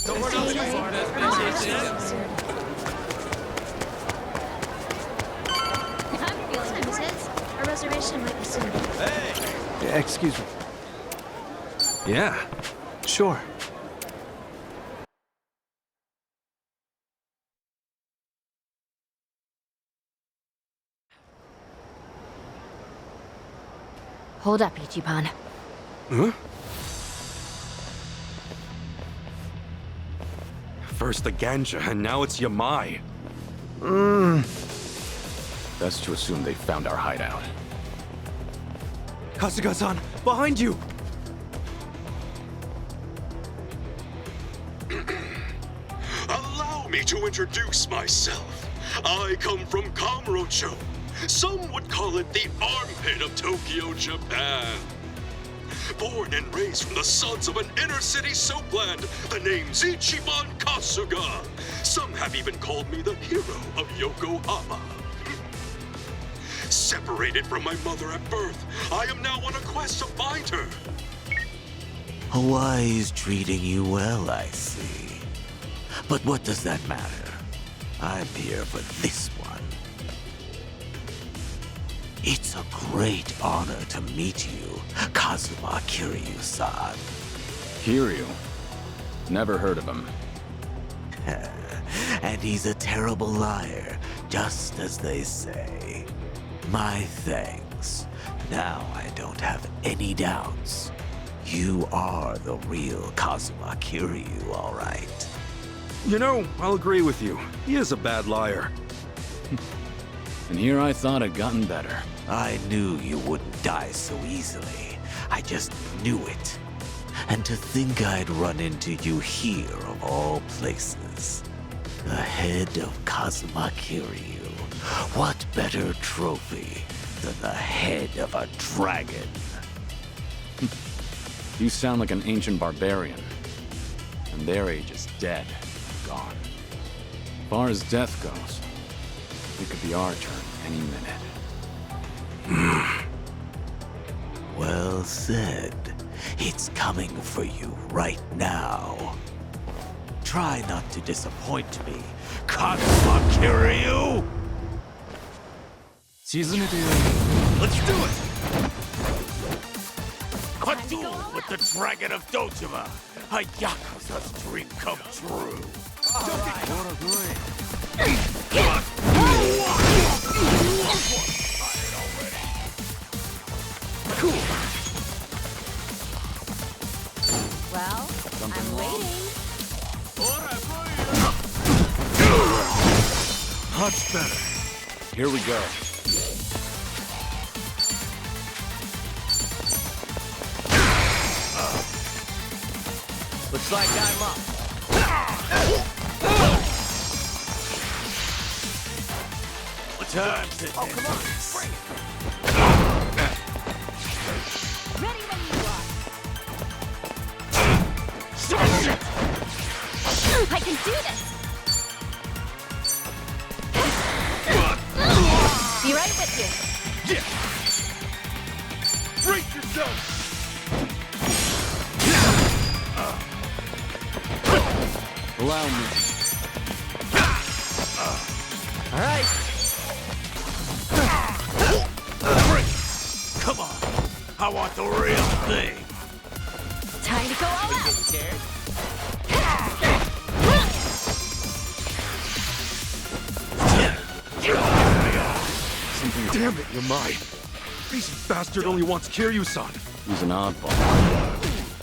[SPEAKER 5] What time is it? Our reservation might be soon.
[SPEAKER 6] Excuse me.
[SPEAKER 2] Yeah.
[SPEAKER 6] Sure.
[SPEAKER 1] Hold up, Ichiban.
[SPEAKER 2] Huh? First the Ganja, and now it's Yamai.
[SPEAKER 4] Best to assume they found our hideout.
[SPEAKER 6] Kasuga-san, behind you!
[SPEAKER 10] Allow me to introduce myself. I come from Kamurocho. Some would call it the armpit of Tokyo, Japan. Born and raised from the sons of an inner-city soapland, the name's Ichiban Kasuga. Some have even called me the hero of Yokohama. Separated from my mother at birth, I am now on a quest to find her.
[SPEAKER 11] Hawaii's treating you well, I see. But what does that matter? I'm here for this one. It's a great honor to meet you, Kazuma Kiryu-san.
[SPEAKER 4] Kiryu? Never heard of him.
[SPEAKER 11] And he's a terrible liar, just as they say. My thanks. Now I don't have any doubts. You are the real Kazuma Kiryu, all right.
[SPEAKER 2] You know, I'll agree with you. He is a bad liar.
[SPEAKER 4] And here I thought I'd gotten better.
[SPEAKER 11] I knew you wouldn't die so easily. I just knew it. And to think I'd run into you here of all places. The head of Kazuma Kiryu. What better trophy than the head of a dragon?
[SPEAKER 4] You sound like an ancient barbarian. And their age is dead. Gone. As far as death goes, it could be our turn any minute.
[SPEAKER 11] Well said. It's coming for you right now. Try not to disappoint me, Kazuma Kiryu! Let's do it! A duel with the Dragon of Dojima! A Yakuza's dream come true!
[SPEAKER 1] Well, I'm waiting.
[SPEAKER 11] Much better.
[SPEAKER 4] Here we go.
[SPEAKER 3] Looks like I'm up.
[SPEAKER 11] Time to
[SPEAKER 3] Oh, come on. Bring it.
[SPEAKER 1] Ready when you are. I can do this. Be right with you.
[SPEAKER 11] Yeah. Brace yourself.
[SPEAKER 4] Allow me.
[SPEAKER 3] All right.
[SPEAKER 11] Come on. I want the real thing.
[SPEAKER 1] Time to go all out.
[SPEAKER 3] Scared?
[SPEAKER 2] Damn it, Yamai. This bastard only wants Kiryu-san.
[SPEAKER 4] He's an oddball.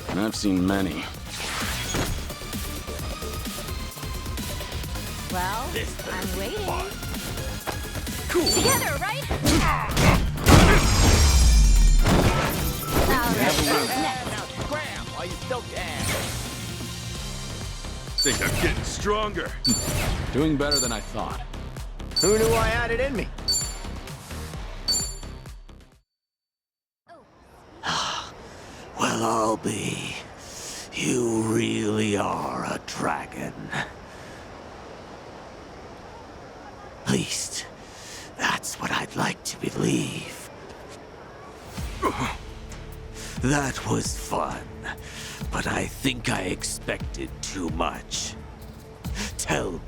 [SPEAKER 4] And I've seen many.
[SPEAKER 1] Well,
[SPEAKER 11] This
[SPEAKER 1] I'm waiting.
[SPEAKER 11] Cool.
[SPEAKER 1] Together, right? All right, who's next?
[SPEAKER 3] Now scram while you still can.
[SPEAKER 2] Think I'm getting stronger.
[SPEAKER 4] Doing better than I thought.
[SPEAKER 3] Who knew I had it in me?
[SPEAKER 11] Well, I'll be. You really are a dragon. At least, that's what I'd like to believe. That was fun, but I think I expected too much. Tell me,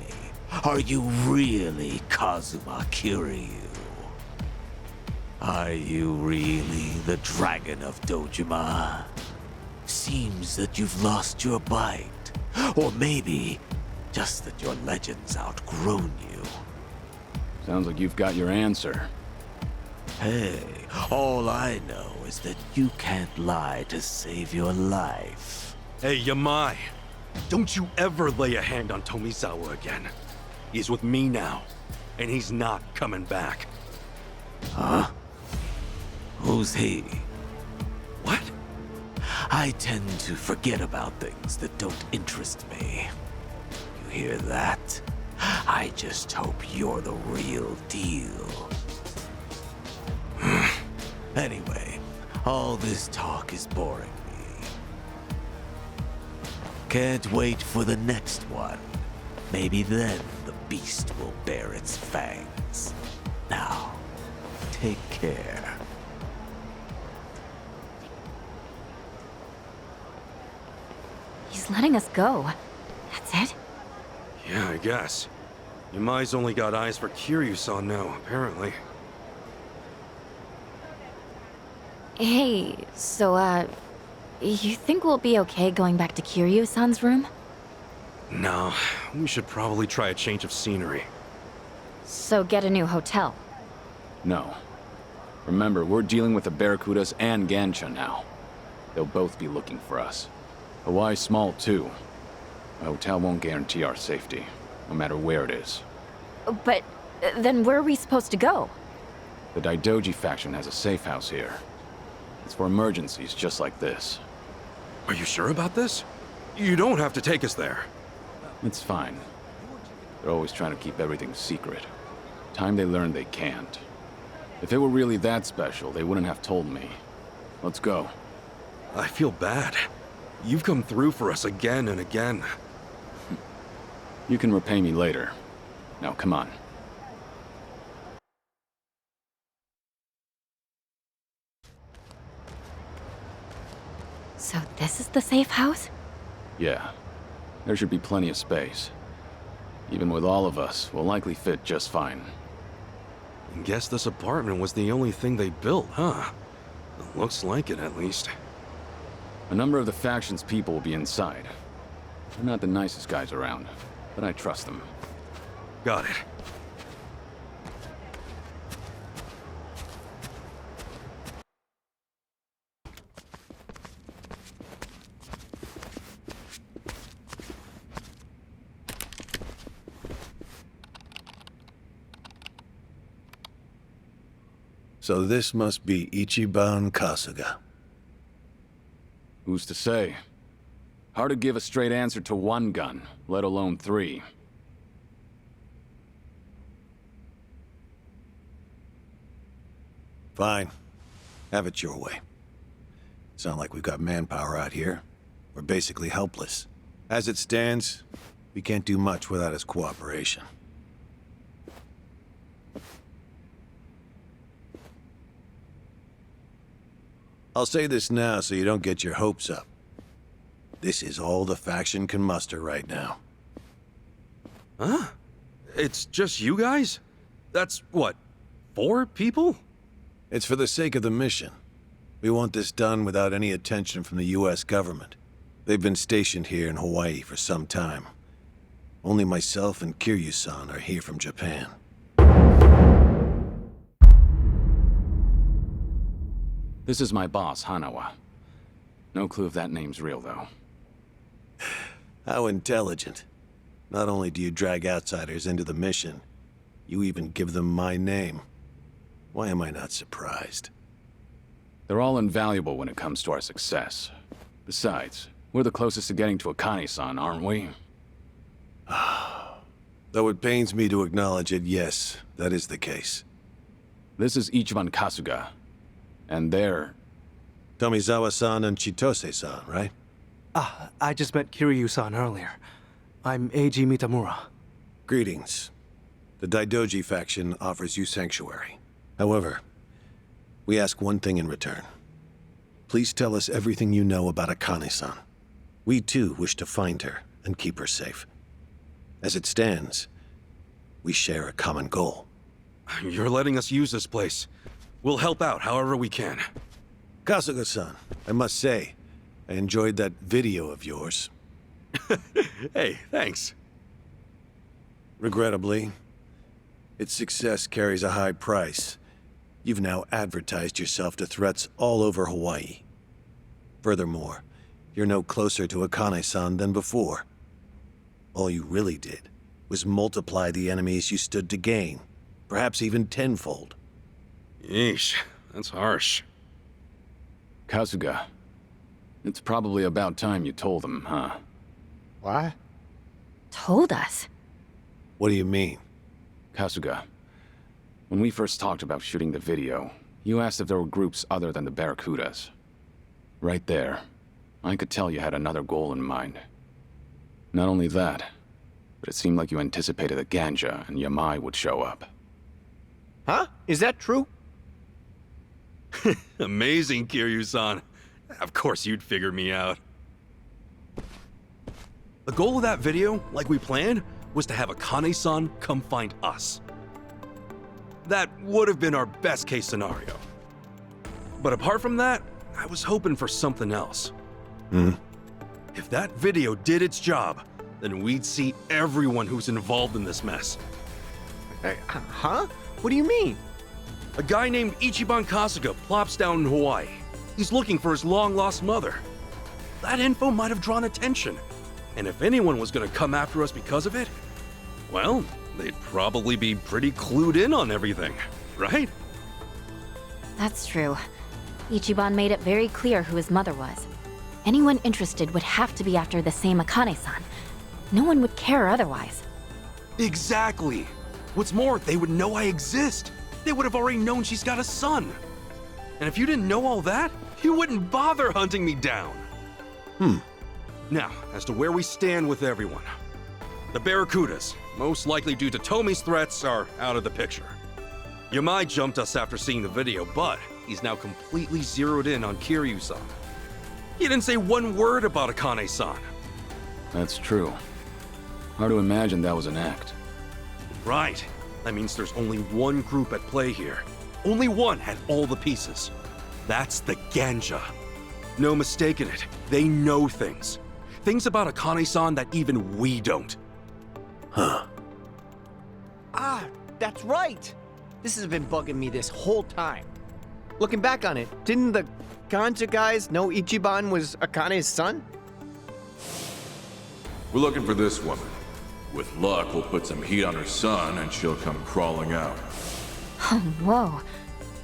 [SPEAKER 11] are you really Kazuma Kiryu? Are you really the Dragon of Dojima? Seems that you've lost your bite. Or maybe just that your legend's outgrown you.
[SPEAKER 4] Sounds like you've got your answer.
[SPEAKER 11] Hey, all I know is that you can't lie to save your life.
[SPEAKER 2] Hey, Yamai. Don't you ever lay a hand on Tomizawa again. He's with me now, and he's not coming back.
[SPEAKER 11] Huh? Who's he?
[SPEAKER 2] What?
[SPEAKER 11] I tend to forget about things that don't interest me. You hear that? I just hope you're the real deal. Anyway, all this talk is boring me. Can't wait for the next one. Maybe then the beast will bare its fangs. Now, take care.
[SPEAKER 1] He's letting us go. That's it?
[SPEAKER 2] Yeah, I guess. Yamai's only got eyes for Kiryu-san now, apparently.
[SPEAKER 1] Hey, so, you think we'll be okay going back to Kiryu-san's room?
[SPEAKER 2] No, we should probably try a change of scenery.
[SPEAKER 1] So get a new hotel.
[SPEAKER 4] No. Remember, we're dealing with the Barracudas and Gansha now. They'll both be looking for us. Hawaii's small, too. A hotel won't guarantee our safety, no matter where it is.
[SPEAKER 1] But then where are we supposed to go?
[SPEAKER 4] The Daidoji faction has a safe house here. It's for emergencies just like this.
[SPEAKER 2] Are you sure about this? You don't have to take us there.
[SPEAKER 4] It's fine. They're always trying to keep everything secret. Time they learn they can't. If it were really that special, they wouldn't have told me. Let's go.
[SPEAKER 2] I feel bad. You've come through for us again and again.
[SPEAKER 4] You can repay me later. Now, come on.
[SPEAKER 1] So this is the safe house?
[SPEAKER 4] Yeah. There should be plenty of space. Even with all of us, we'll likely fit just fine.
[SPEAKER 2] Guess this apartment was the only thing they built, huh? Looks like it, at least.
[SPEAKER 4] A number of the faction's people will be inside. They're not the nicest guys around, but I trust them.
[SPEAKER 2] Got it.
[SPEAKER 12] So this must be Ichiban Kasuga.
[SPEAKER 4] Who's to say? Hard to give a straight answer to one gun, let alone three.
[SPEAKER 12] Fine. Have it your way. Sound like we've got manpower out here. We're basically helpless. As it stands, we can't do much without his cooperation. I'll say this now so you don't get your hopes up. This is all the faction can muster right now.
[SPEAKER 2] Huh? It's just you guys? That's, what, 4 people?
[SPEAKER 12] It's for the sake of the mission. We want this done without any attention from the US government. They've been stationed here in Hawaii for some time. Only myself and Kiryu-san are here from Japan.
[SPEAKER 4] This is my boss, Hanawa. No clue if that name's real, though.
[SPEAKER 12] How intelligent. Not only do you drag outsiders into the mission, you even give them my name. Why am I not surprised?
[SPEAKER 4] They're all invaluable when it comes to our success. Besides, we're the closest to getting to Akane-san, aren't we?
[SPEAKER 12] Though it pains me to acknowledge it, yes, that is the case.
[SPEAKER 4] This is Ichiban Kasuga. And they're...
[SPEAKER 12] Tomizawa-san and Chitose-san, right?
[SPEAKER 6] I just met Kiryu-san earlier. I'm Eiji Mitamura.
[SPEAKER 12] Greetings. The Daidoji faction offers you sanctuary. However, we ask one thing in return. Please tell us everything you know about Akane-san. We too wish to find her and keep her safe. As it stands, we share a common goal.
[SPEAKER 2] You're letting us use this place. We'll help out however we can.
[SPEAKER 12] Kasuga-san, I must say, I enjoyed that video of yours.
[SPEAKER 2] Hey, thanks.
[SPEAKER 12] Regrettably, its success carries a high price. You've now advertised yourself to threats all over Hawaii. Furthermore, you're no closer to Akane-san than before. All you really did was multiply the enemies you stood to gain, perhaps even tenfold.
[SPEAKER 2] Yeesh, that's harsh.
[SPEAKER 4] Kasuga, it's probably about time you told them, huh?
[SPEAKER 3] What?
[SPEAKER 1] Told us?
[SPEAKER 12] What do you mean?
[SPEAKER 4] Kasuga, when we first talked about shooting the video, you asked if there were groups other than the Barracudas. Right there, I could tell you had another goal in mind. Not only that, but it seemed like you anticipated that Ganja and Yamai would show up.
[SPEAKER 3] Huh? Is that true?
[SPEAKER 2] Amazing, Kiryu-san. Of course you'd figure me out. The goal of that video, like we planned, was to have Akane-san come find us. That would have been our best case scenario. But apart from that, I was hoping for something else. If that video did its job, then we'd see everyone who's involved in this mess.
[SPEAKER 3] Huh? What do you mean?
[SPEAKER 2] A guy named Ichiban Kasuga plops down in Hawaii. He's looking for his long-lost mother. That info might have drawn attention. And if anyone was gonna come after us because of it, well, they'd probably be pretty clued in on everything, right?
[SPEAKER 1] That's true. Ichiban made it very clear who his mother was. Anyone interested would have to be after the same Akane-san. No one would care otherwise.
[SPEAKER 2] Exactly. What's more, they would know I exist. They would have already known she's got a son. And if you didn't know all that, you wouldn't bother hunting me down. Now, as to where we stand with everyone. The Barracudas, most likely due to Tomi's threats, are out of the picture. Yamai jumped us after seeing the video, but he's now completely zeroed in on Kiryu-san. He didn't say one word about Akane-san.
[SPEAKER 4] That's true. Hard to imagine that was an act.
[SPEAKER 2] Right. That means there's only one group at play here. Only one had all the pieces. That's the Ganja. No mistaking it. They know things. Things about Akane-san that even we don't.
[SPEAKER 12] Huh.
[SPEAKER 3] Ah, that's right! This has been bugging me this whole time. Looking back on it, didn't the Ganja guys know Ichiban was Akane's son?
[SPEAKER 7] We're looking for this woman. With luck, we'll put some heat on her son and she'll come crawling out.
[SPEAKER 1] Oh, whoa.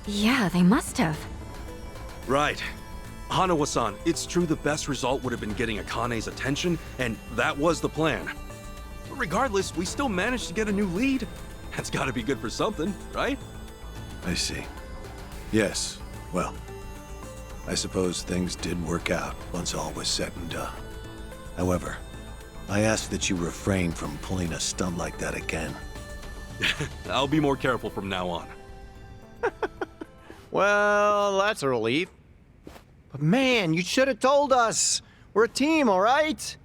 [SPEAKER 1] Yeah, they must have.
[SPEAKER 2] Right. Hanawa-san, it's true the best result would have been getting Akane's attention, and that was the plan. But regardless, we still managed to get a new lead. That's gotta be good for something, right?
[SPEAKER 12] I see. Yes, well, I suppose things did work out once all was said and done. However, I ask that you refrain from pulling a stunt like that again.
[SPEAKER 2] I'll be more careful from now on.
[SPEAKER 3] Well, that's a relief. But man, you should have told us. We're a team, all right?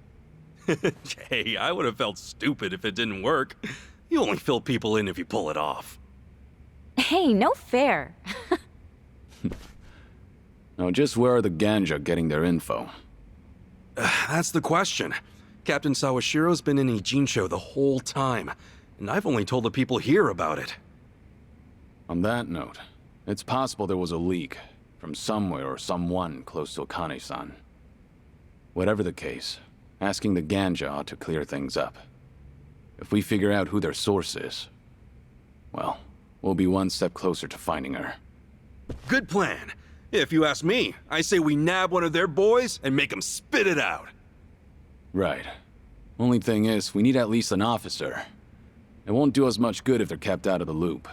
[SPEAKER 2] Hey, I would have felt stupid if it didn't work. You only fill people in if you pull it off.
[SPEAKER 1] Hey, no fair.
[SPEAKER 4] Now, just where are the Ganja getting their info?
[SPEAKER 2] That's the question. Captain Sawashiro's been in Ijincho the whole time, and I've only told the people here about it.
[SPEAKER 4] On that note, it's possible there was a leak from somewhere or someone close to Akane-san. Whatever the case, asking the Ganja ought to clear things up. If we figure out who their source is, well, we'll be one step closer to finding her.
[SPEAKER 2] Good plan. If you ask me, I say we nab one of their boys and make them spit it out.
[SPEAKER 4] Right. Only thing is, we need at least an officer. It won't do us much good if they're kept out of the loop.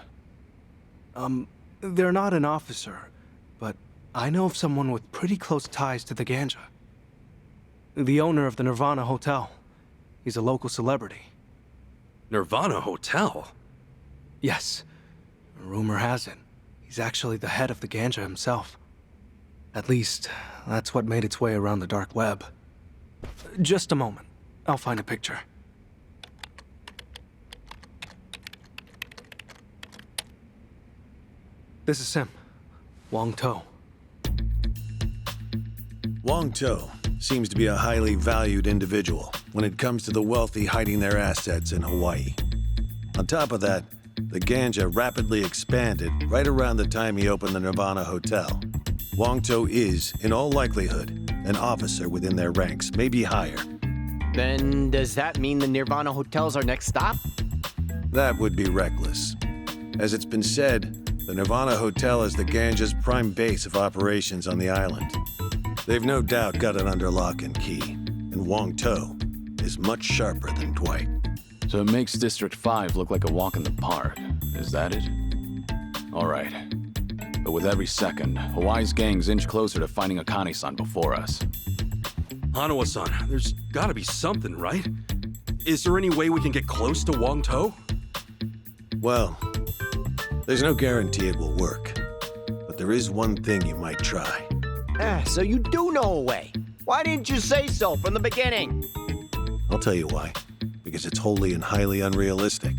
[SPEAKER 6] They're not an officer, but I know of someone with pretty close ties to the Ganja. The owner of the Nirvana Hotel. He's a local celebrity.
[SPEAKER 2] Nirvana Hotel?
[SPEAKER 6] Yes. Rumor has it, he's actually the head of the Ganja himself. At least, that's what made its way around the dark web. Just a moment. I'll find a picture. This is him. Wong To.
[SPEAKER 12] Wong To seems to be a highly valued individual when it comes to the wealthy hiding their assets in Hawaii. On top of that, the ganja rapidly expanded right around the time he opened the Nirvana Hotel. Wong To is, in all likelihood, an officer within their ranks, maybe higher.
[SPEAKER 3] Then does that mean the Nirvana Hotel's our next stop?
[SPEAKER 12] That would be reckless. As it's been said, the Nirvana Hotel is the ganja's prime base of operations on the island. They've no doubt got it under lock and key, and Wong To is much sharper than Dwight.
[SPEAKER 4] So it makes District 5 look like a walk in the park. Is that it? All right. But with every second, Hawaii's gangs inch closer to finding Akane-san before us.
[SPEAKER 2] Hanawa-san, there's gotta be something, right? Is there any way we can get close to Wong To?
[SPEAKER 12] Well, there's no guarantee it will work. But there is one thing you might try.
[SPEAKER 3] So you do know a way. Why didn't you say so from the beginning?
[SPEAKER 12] I'll tell you why. Because it's wholly and highly unrealistic.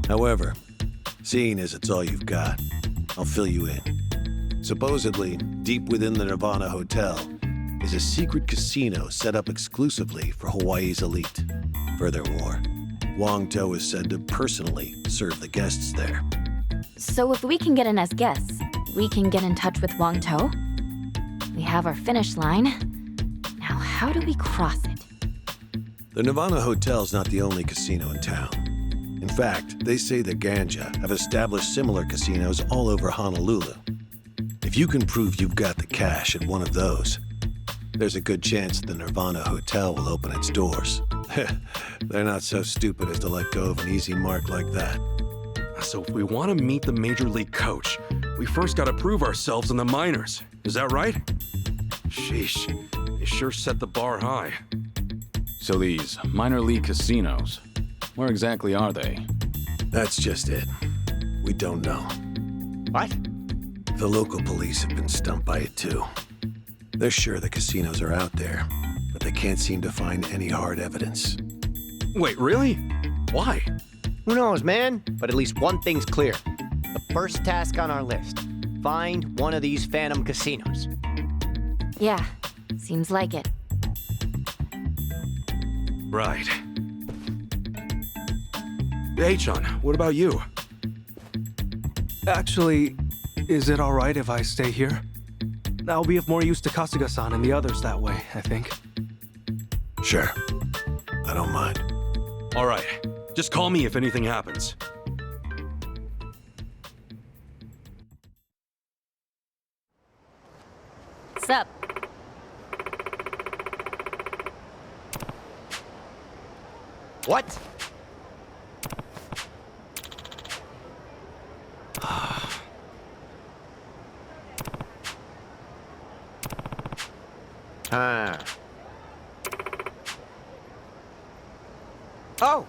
[SPEAKER 12] However, seeing as it's all you've got, I'll fill you in. Supposedly, deep within the Nirvana Hotel is a secret casino set up exclusively for Hawaii's elite. Furthermore, Wong To is said to personally serve the guests there.
[SPEAKER 1] So if we can get in as guests, we can get in touch with Wong To? We have our finish line. Now, how do we cross it?
[SPEAKER 12] The Nirvana Hotel's not the only casino in town. In fact, they say the Ganja have established similar casinos all over Honolulu. If you can prove you've got the cash at one of those, there's a good chance the Nirvana Hotel will open its doors. They're not so stupid as to let go of an easy mark like that.
[SPEAKER 2] So if we want to meet the Major League coach, we first gotta prove ourselves in the minors. Is that right? Sheesh, they sure set the bar high.
[SPEAKER 4] So these minor league casinos, where exactly are they?
[SPEAKER 12] That's just it. We don't know.
[SPEAKER 3] What?
[SPEAKER 12] The local police have been stumped by it too. They're sure the casinos are out there, but they can't seem to find any hard evidence.
[SPEAKER 2] Wait, really? Why?
[SPEAKER 3] Who knows, man? But at least one thing's clear. The first task on our list. Find one of these phantom casinos.
[SPEAKER 1] Yeah, seems like it.
[SPEAKER 2] Right. Hey, Sean, what about you?
[SPEAKER 6] Actually, is it alright if I stay here? I'll be of more use to Kasuga-san and the others that way, I think.
[SPEAKER 12] Sure. I don't mind.
[SPEAKER 2] All right. Just call me if anything happens.
[SPEAKER 1] Sup?
[SPEAKER 3] What? Oh!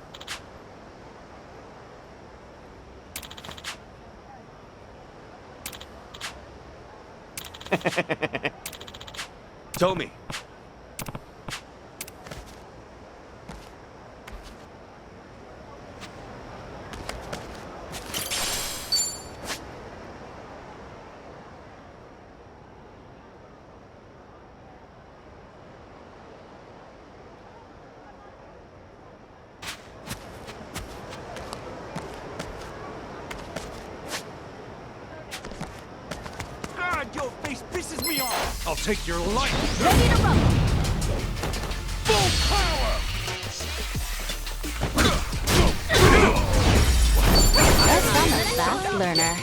[SPEAKER 2] Tomi.
[SPEAKER 11] God, your face pisses me off!
[SPEAKER 2] I'll take your life.
[SPEAKER 1] Ready to rumble!
[SPEAKER 11] Full power!
[SPEAKER 1] Guess I'm a fast learner.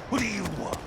[SPEAKER 11] What do you want?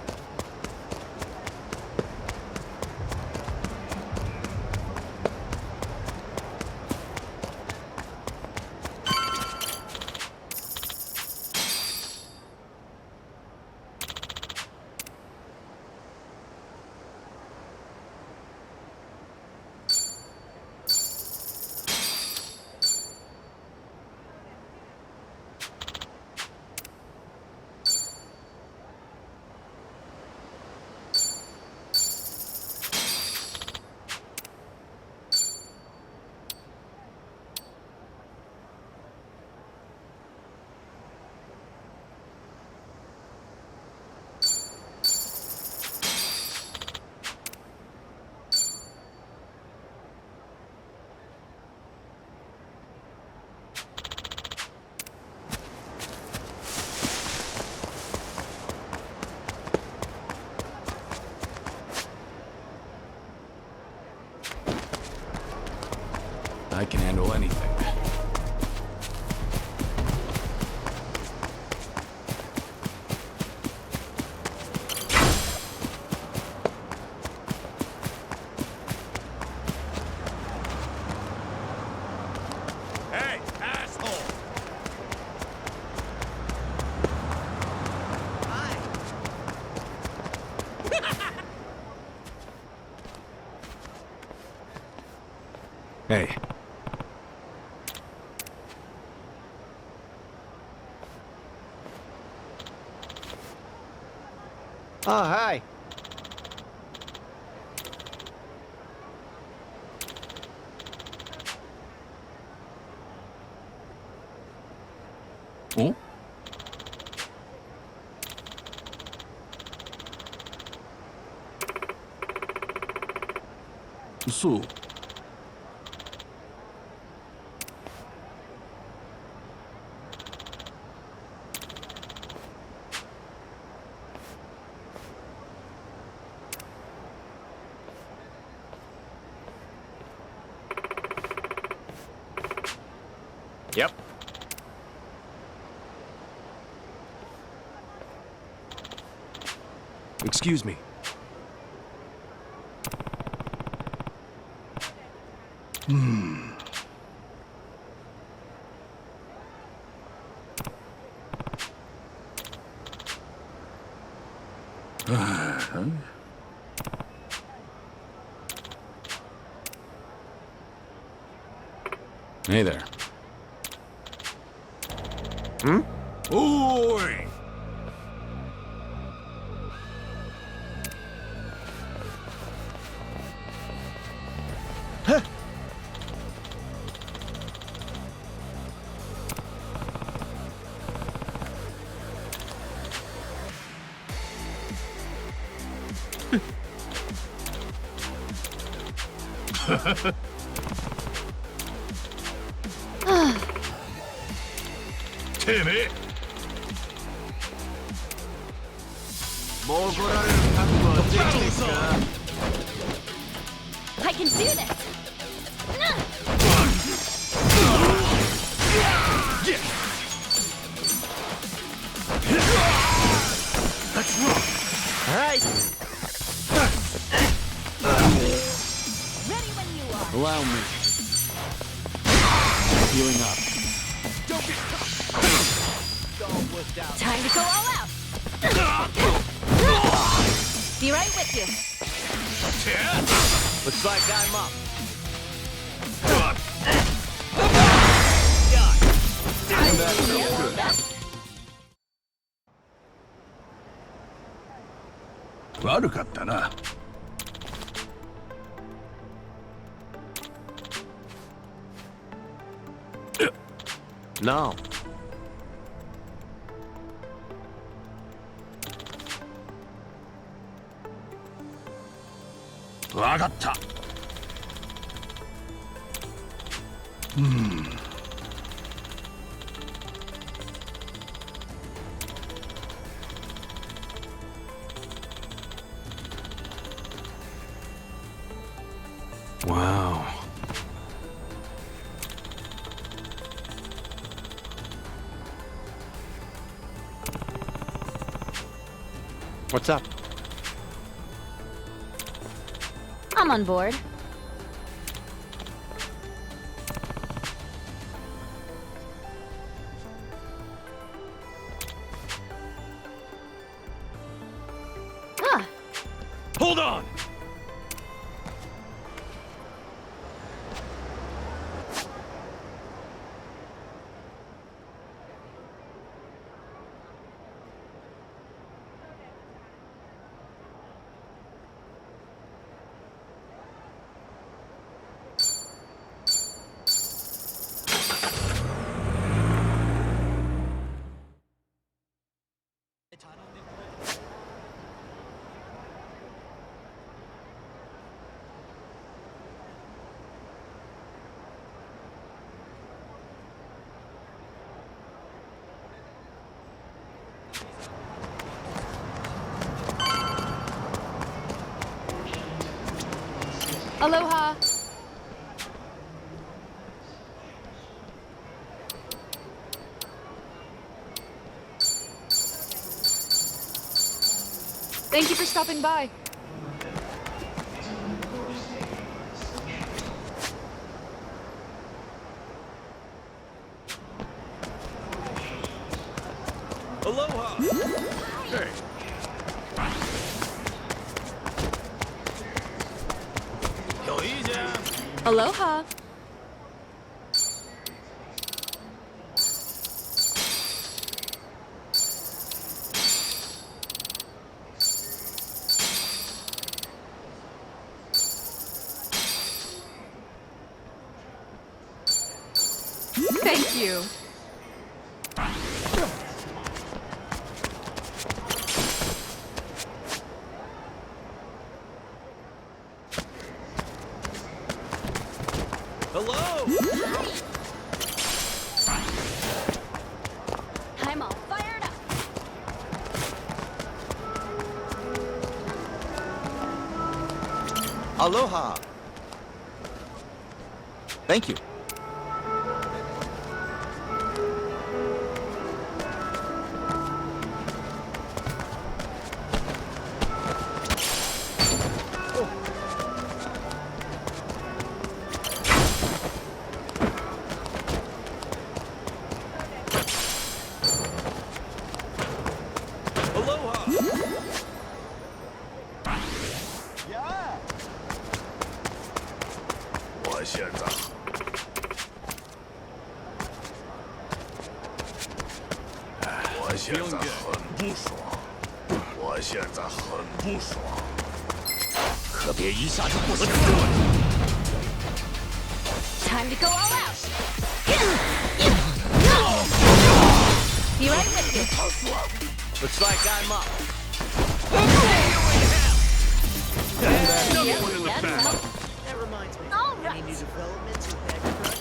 [SPEAKER 4] I can handle anything.
[SPEAKER 7] Hey, asshole!
[SPEAKER 4] Hey.
[SPEAKER 3] Oh, hi.
[SPEAKER 4] Oh? So.
[SPEAKER 3] Yep.
[SPEAKER 6] Excuse me.
[SPEAKER 4] Hey there.
[SPEAKER 7] Oi! Damn it!
[SPEAKER 1] I can do this!
[SPEAKER 7] That's wrong!
[SPEAKER 3] All right.
[SPEAKER 1] Ready when you are.
[SPEAKER 4] Allow me. Healing up.
[SPEAKER 1] Time to go all out. Be right with you.
[SPEAKER 3] Looks like I'm up.
[SPEAKER 7] 悪かったな。
[SPEAKER 3] No.
[SPEAKER 7] わかった。
[SPEAKER 6] Wow.
[SPEAKER 3] What's up?
[SPEAKER 1] I'm on board. Ah,
[SPEAKER 7] Hold on!
[SPEAKER 8] Aloha. Thank you for stopping by.
[SPEAKER 2] Aloha!
[SPEAKER 9] Hey,
[SPEAKER 8] Aloha. Thank you.
[SPEAKER 2] Hello!
[SPEAKER 1] I'm all fired up.
[SPEAKER 13] Aloha. Thank you.
[SPEAKER 2] Aloha!
[SPEAKER 7] 我现在，我现在很不爽，我现在很不爽。
[SPEAKER 11] 可别一下就过去。
[SPEAKER 1] Time to go all out. Be right with you.
[SPEAKER 3] Looks like I'm up.
[SPEAKER 2] Another one in the
[SPEAKER 1] That's
[SPEAKER 2] back.
[SPEAKER 1] up.
[SPEAKER 14] That reminds me.
[SPEAKER 1] All
[SPEAKER 14] Any
[SPEAKER 1] right.
[SPEAKER 14] new developments with that crush?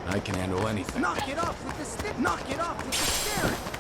[SPEAKER 4] I can handle anything.
[SPEAKER 9] knock it off with the stick. Knock it off with the steering.